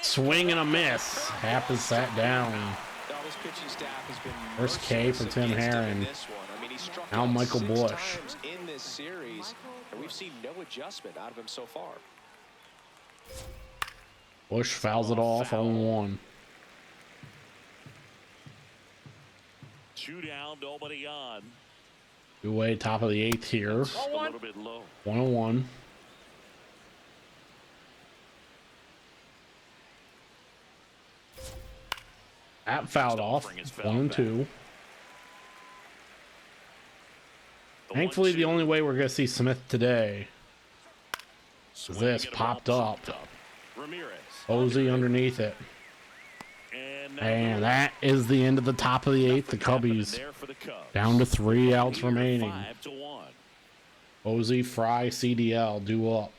Swing and a miss. Happ is sat down. Now, this pitching staff has been First K for merciless Tim against him in Herron. this one. I mean, he struck Now out Michael 6 Busch. times in this series, and we've seen no adjustment out of him so far. Bush fouls it off, 0-1. 2 down, nobody on. 2 away, top of the 8th here. A little bit low. 1-1. Happ fouled off, 1-2. Thankfully, the only way we're going to see Smith today is this popped up. Ramirez. Posey underneath it. And that is the end of the top of the 8th. The Cubbies down to 3 outs remaining. 5-1. Posey, Fry, CDL due up.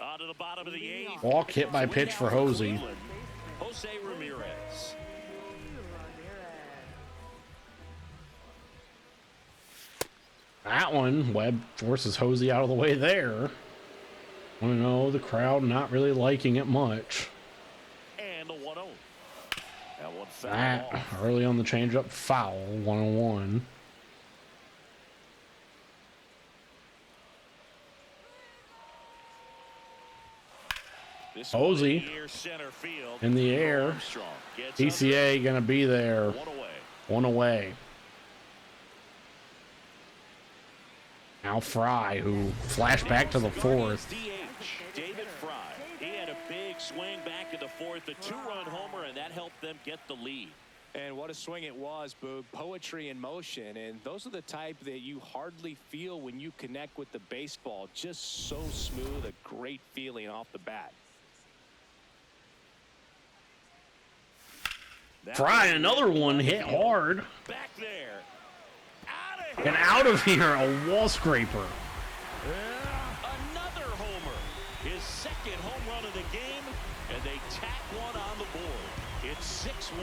On to the bottom of the 8th. Walk hit by pitch for Hosey. Jose Ramirez. That one, Webb forces Hosey out of the way there. I know the crowd not really liking it much. And the 1-0. That one foul That off. early on the changeup, foul, 1-1. This Posey one in the air, center field. in the air. Armstrong gets PCA gonna be there. under. One away. One away. Now Fry, who flashed back to the fourth. DH, David Fry. He had a big swing back in the fourth, a 2-run homer, and that helped them get the lead. And what a swing it was, Boog. Poetry in motion. And those are the type that you hardly feel when you connect with the baseball. Just so smooth, a great feeling off the bat. Fry, another one hit hard. Back there. Out of And out of here, a wall scraper. Another homer. His second home run of the game, and they tack one on the board. It's 6-1.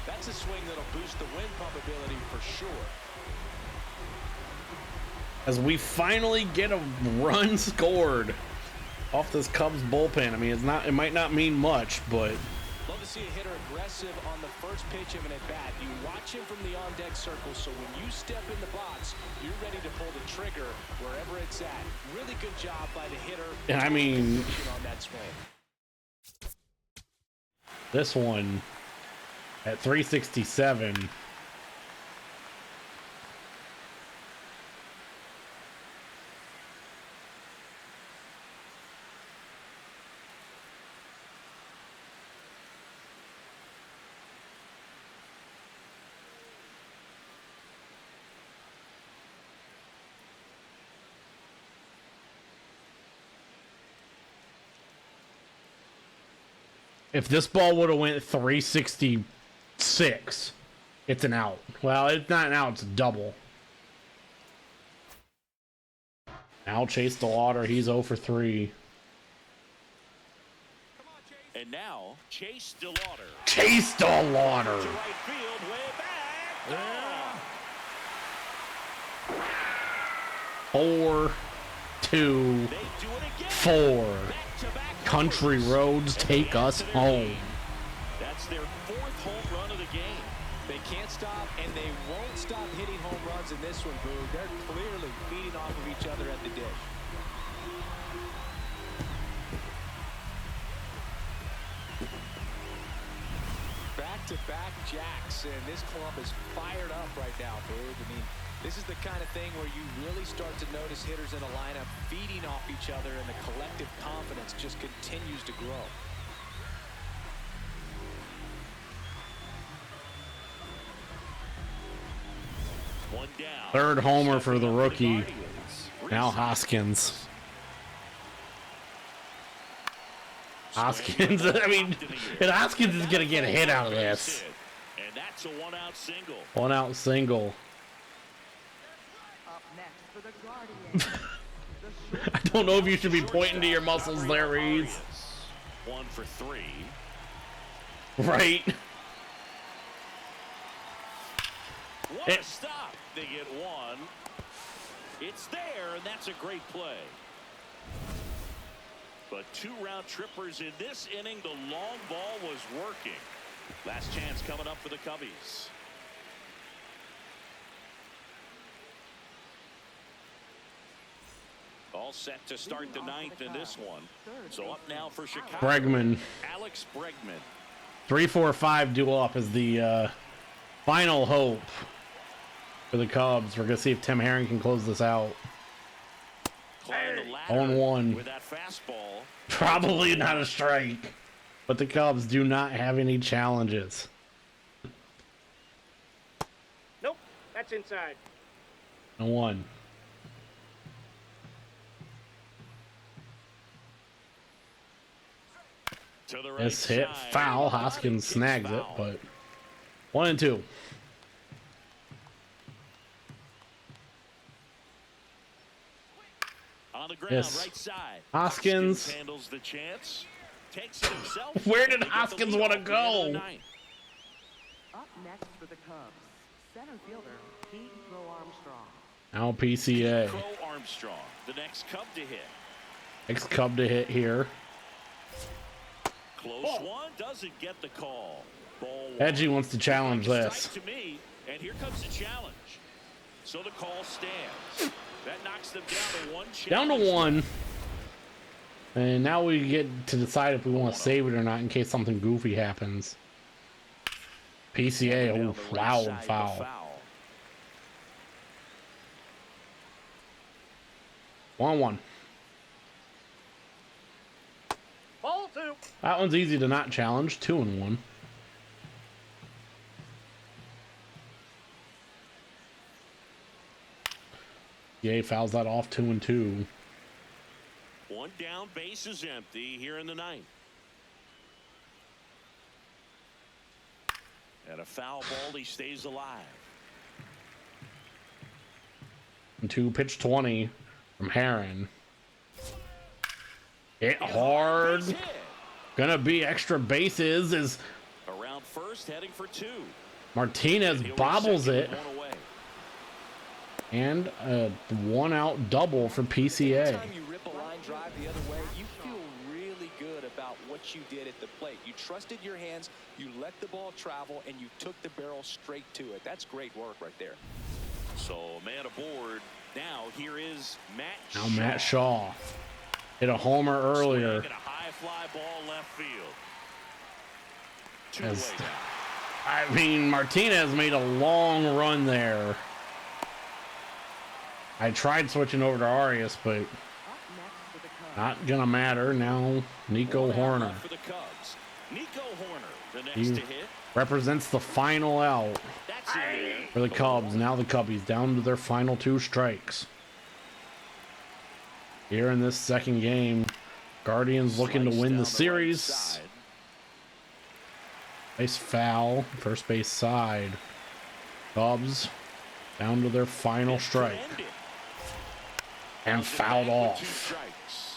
That's a swing that'll boost the win probability for sure. As we finally get a run scored off this Cubs bullpen. I mean, it might not mean much, but Love to see a hitter aggressive on the first pitch of an at-bat. You watch him from the on-deck circle, so when you step in the box, you're ready to pull the trigger wherever it's at. Really good job by the hitter. and I mean, On that swing. this one at 367. If this ball would have went 366, it's an out. Well, it's not an out, it's a double. Now Chase DeLauder, he's 0 for 3. And now, Chase DeLauder. Chase DeLauder. To right field, way back. Oh, 4-2-4. they do it again. Back-to-back Country homers. roads take us home. That's their 4th home run of the game. They can't stop, and they won't stop hitting home runs in this one, Boog. They're clearly feeding off of each other at the dish. Back-to-back jacks, and this club is fired up right now, Boog. I mean, this is the kind of thing where you really start to notice hitters in a lineup feeding off each other, and the collective confidence just continues to grow. One down. Third homer for the rookie. Guardians. Now Hoskins. Hoskins, I mean, and Hoskins is going to get a hit out of this. And that's a 1-out single. 1-out single. Up next for the Guardians. The short I don't know if you should be pointing to your muscles there, Reeves. 1 for 3. Right? What a stop. They get one. It's there, and that's a great play. But 2 round trippers in this inning. The long ball was working. Last chance coming up for the Cubbies. All set to start the 9th in this one. So up now for Chicago. Bregman. Alex Bregman. 3-4-5 due up is the final hope for the Cubs. We're going to see if Tim Herring can close this out. Climb the ladder 0-1. with that fastball. Probably not a strike. But the Cubs do not have any challenges. Nope, that's inside. 1. To the right This hit side. foul. Hoskins It's snags it, foul. but 1-2. On the ground, Yes. right side. Hoskins. Handles the chance. Takes it himself. Where did And they get the Hoskins lead wanna off the end of the go? 9th. Up next for the Cubs, center fielder Pete Crow Armstrong. Now PCA. Crow Armstrong, the next Cub to hit. Ex-Cub to hit here. Close one, doesn't get the call. Ball one. Edgy wants to challenge Like a this. strike to me, and here comes the challenge. So the call stands. That knocks them down to one Down to challenge. one. And now we get to decide if we want to save it or not in case something goofy happens. PCA, Down oh, the right side, loud the foul. 1-1. Ball 2. That one's easy to not challenge. 2-1. Yay, fouls that off. 2-2. One down, base is empty here in the ninth. At a foul ball, he stays alive. 2 pitch 20 from Heron. Hit hard. Base hit. Gonna be extra bases as Around first, heading for 2. Martinez He'll be bobbles second it. with one away. And a 1-out double for PCA. Anytime you rip a line drive the other way, you feel really good about what you did at the plate. You trusted your hands, you let the ball travel, and you took the barrel straight to it. That's great work right there. So man aboard. Now here is Matt Now Shaw. Matt Shaw hit a homer earlier. Swing and a high fly ball left field. Two As- away now. I mean, Martinez made a long run there. I tried switching over to Arias, but Up next for the Cubs. not gonna matter. Now Nico One out Horner left for the Cubs. Nico Horner, the next He- to hit. represents the final out That's in there. for the Cubs. Now the Cubbies down to their final 2 strikes. Here in this second game, Guardians looking to Sliced win down the right series. side. Nice foul, first base side. Cubs down to their final This could strike end it. and Comes it fouled back with 2 off. strikes.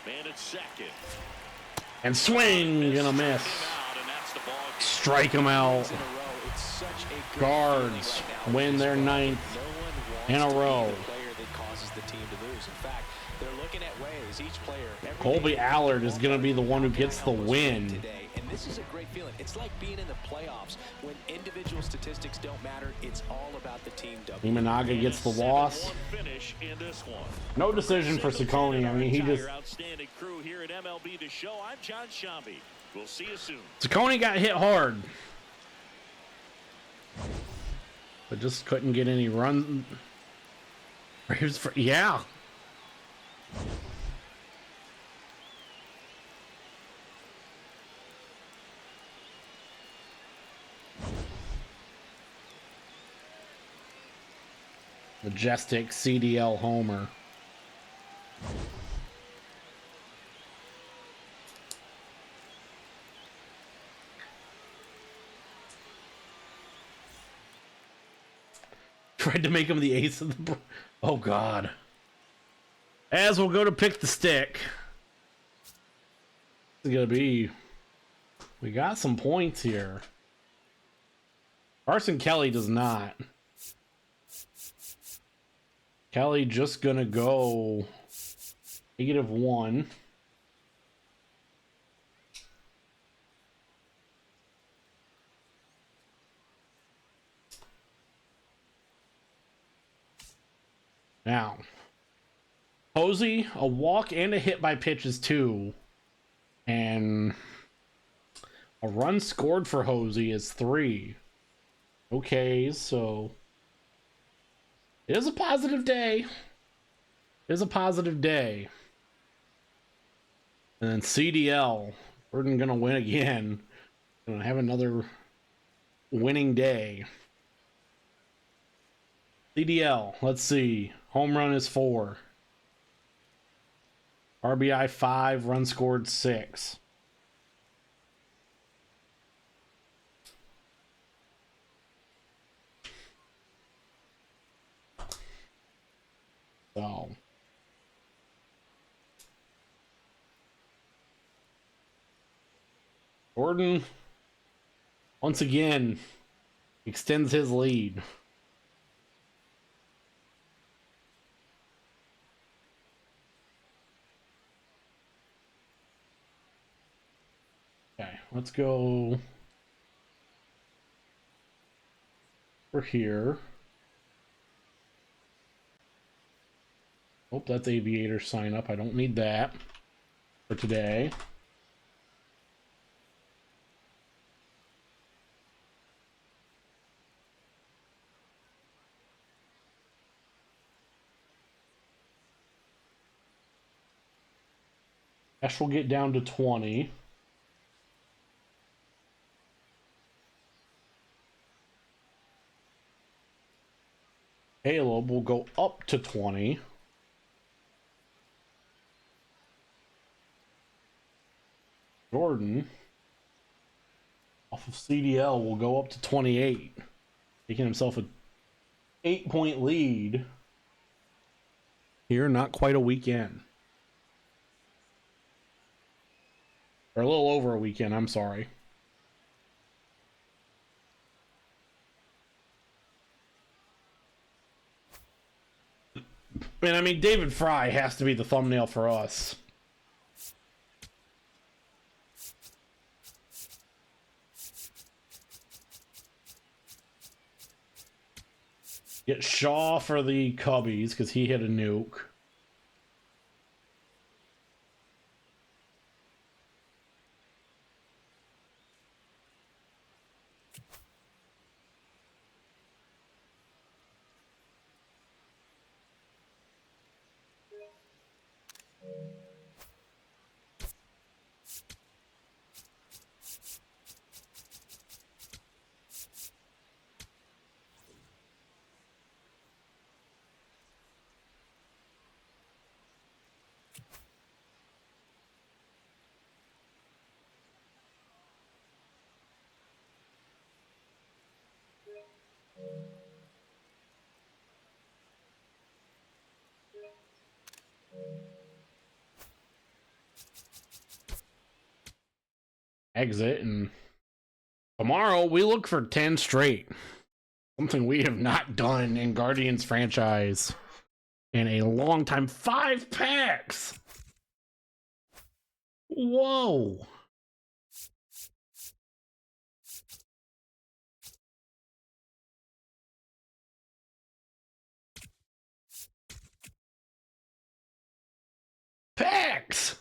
Man at second. And swing, gonna miss. Struck him out, and that's the ball game. Strike him out. In a row, it's such a good Guards feeling right now. win their 9th No one in a wants to be row. the player that causes the team to lose. In fact, they're looking at ways each player. every Colby day, Allard is gonna be the one who gets the win. today. And this is a great feeling. It's like being in the playoffs when individual statistics don't matter. It's all about the team W. Imanaga gets the loss. 7-1 finish in this one. No decision for Ciccone. I mean, he just Outstanding crew here at MLB The Show. I'm John Shambi. We'll see you soon. Ciccone got hit hard, but just couldn't get any run. Here's for yeah. Majestic CDL homer. Tried to make him the ace of the. Oh God. As we'll go to pick the stick. It's gonna be. We got some points here. Carson Kelly does not. Kelly just gonna go -1. Now, Posey, a walk and a hit by pitch is 2. And a run scored for Hosey is 3. Okay, so it is a positive day. It is a positive day. And then CDL, we're gonna win again. Gonna have another winning day. CDL, let's see. Home run is 4. RBI 5, run scored 6. So Gordon once again extends his lead. let's go. We're here. Oh, that's Aviator sign up. I don't need that for today. Ash will get down to 20. Caleb will go up to 20. Jordan, off of CDL, will go up to 28, taking himself a 8-point lead. Here, not quite a weekend. Or a little over a weekend, I'm sorry. And I mean, David Fry has to be the thumbnail for us. Get Shaw for the Cubbies because he hit a nuke. Exit, and tomorrow we look for 10 straight. Something we have not done in Guardians franchise in a long time. 5 packs! Whoa! Packs!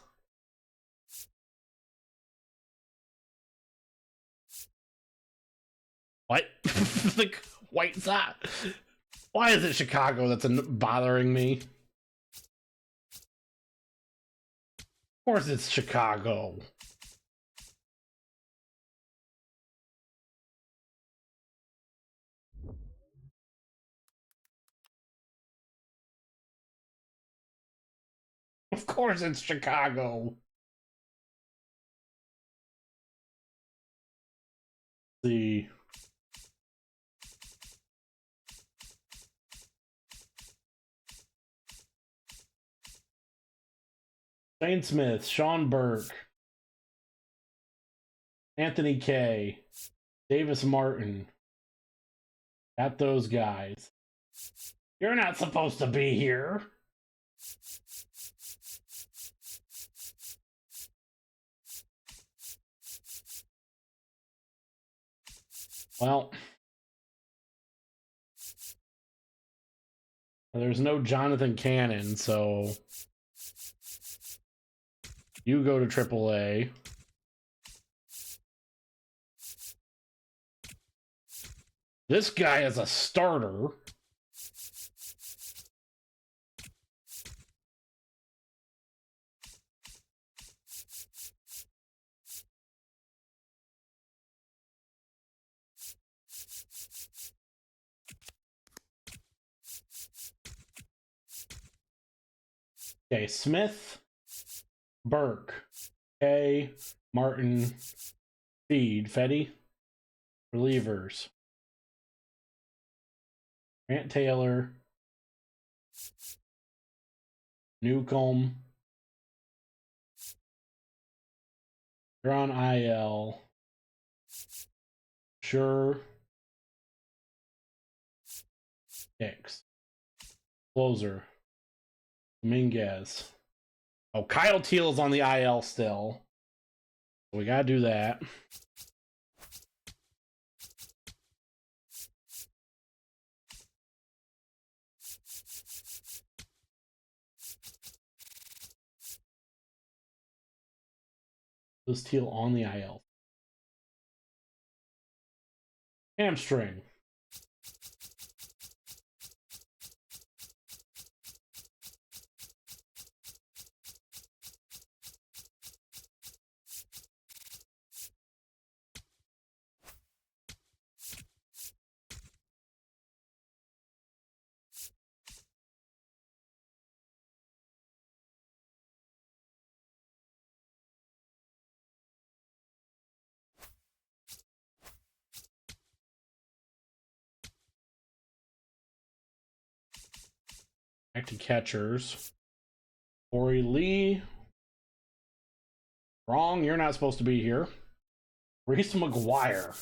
What? The White Sox? Why is it Chicago that's bothering me? Of course it's Chicago. Of course it's Chicago. The Shane Smith, Sean Burke, Anthony Kay, Davis Martin. At those guys. You're not supposed to be here. Well, there's no Jonathan Cannon, so you go to AAA. This guy is a starter. Okay, Smith, Burke, Kay, Martin, Fetty, relievers. Grant Taylor, Newcomb, they're on IL. Sure. Hicks. Closer. Dominguez. Oh, Kyle Teal's on the IL still. We gotta do that. This teal on the IL. Hamstring. Back to catchers. Corey Lee. Wrong, you're not supposed to be here. Reese McGuire.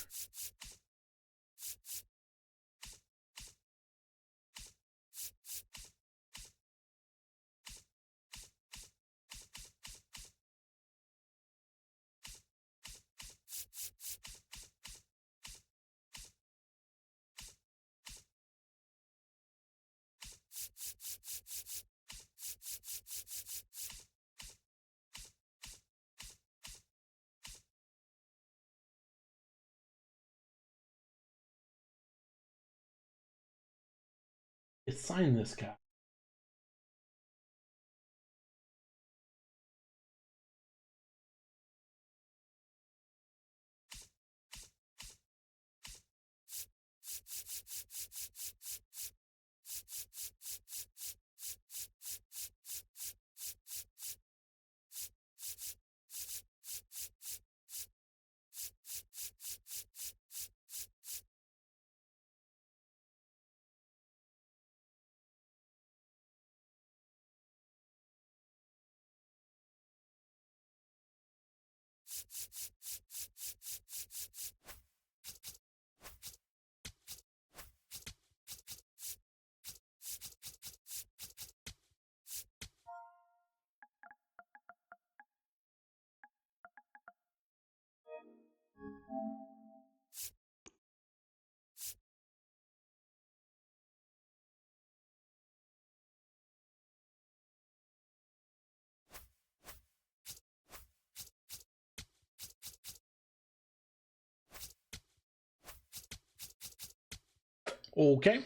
Sign this guy. Okay.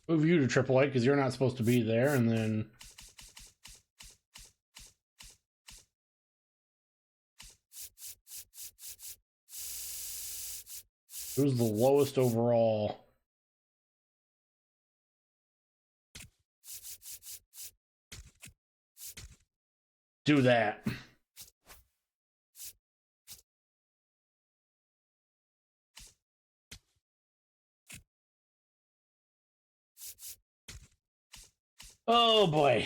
Move you to AAA because you're not supposed to be there, and then who's the lowest overall? Do that. Oh boy.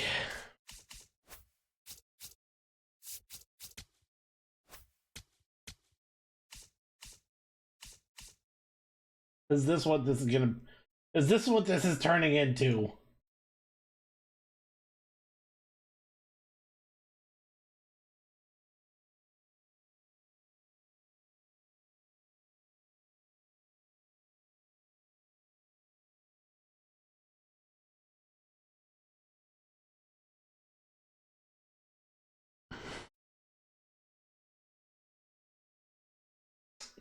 Is this what this is turning into?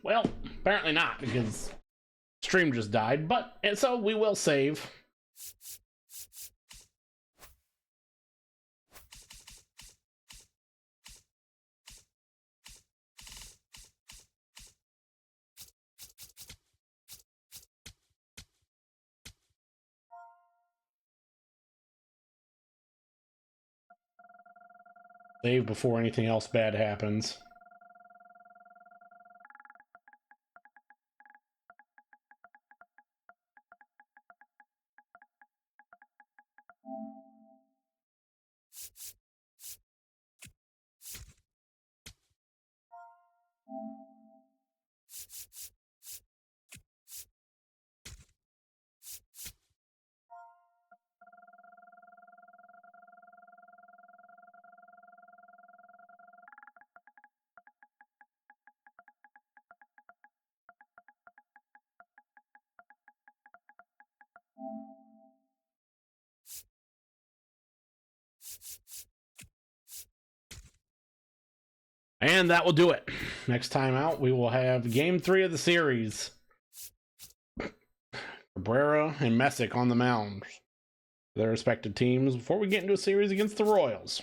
Well, apparently not, because stream just died, but and so we will save. Save before anything else bad happens. And that will do it. Next time out, we will have Game 3 of the series. Cabrera and Messick on the mound. Their respective teams before we get into a series against the Royals.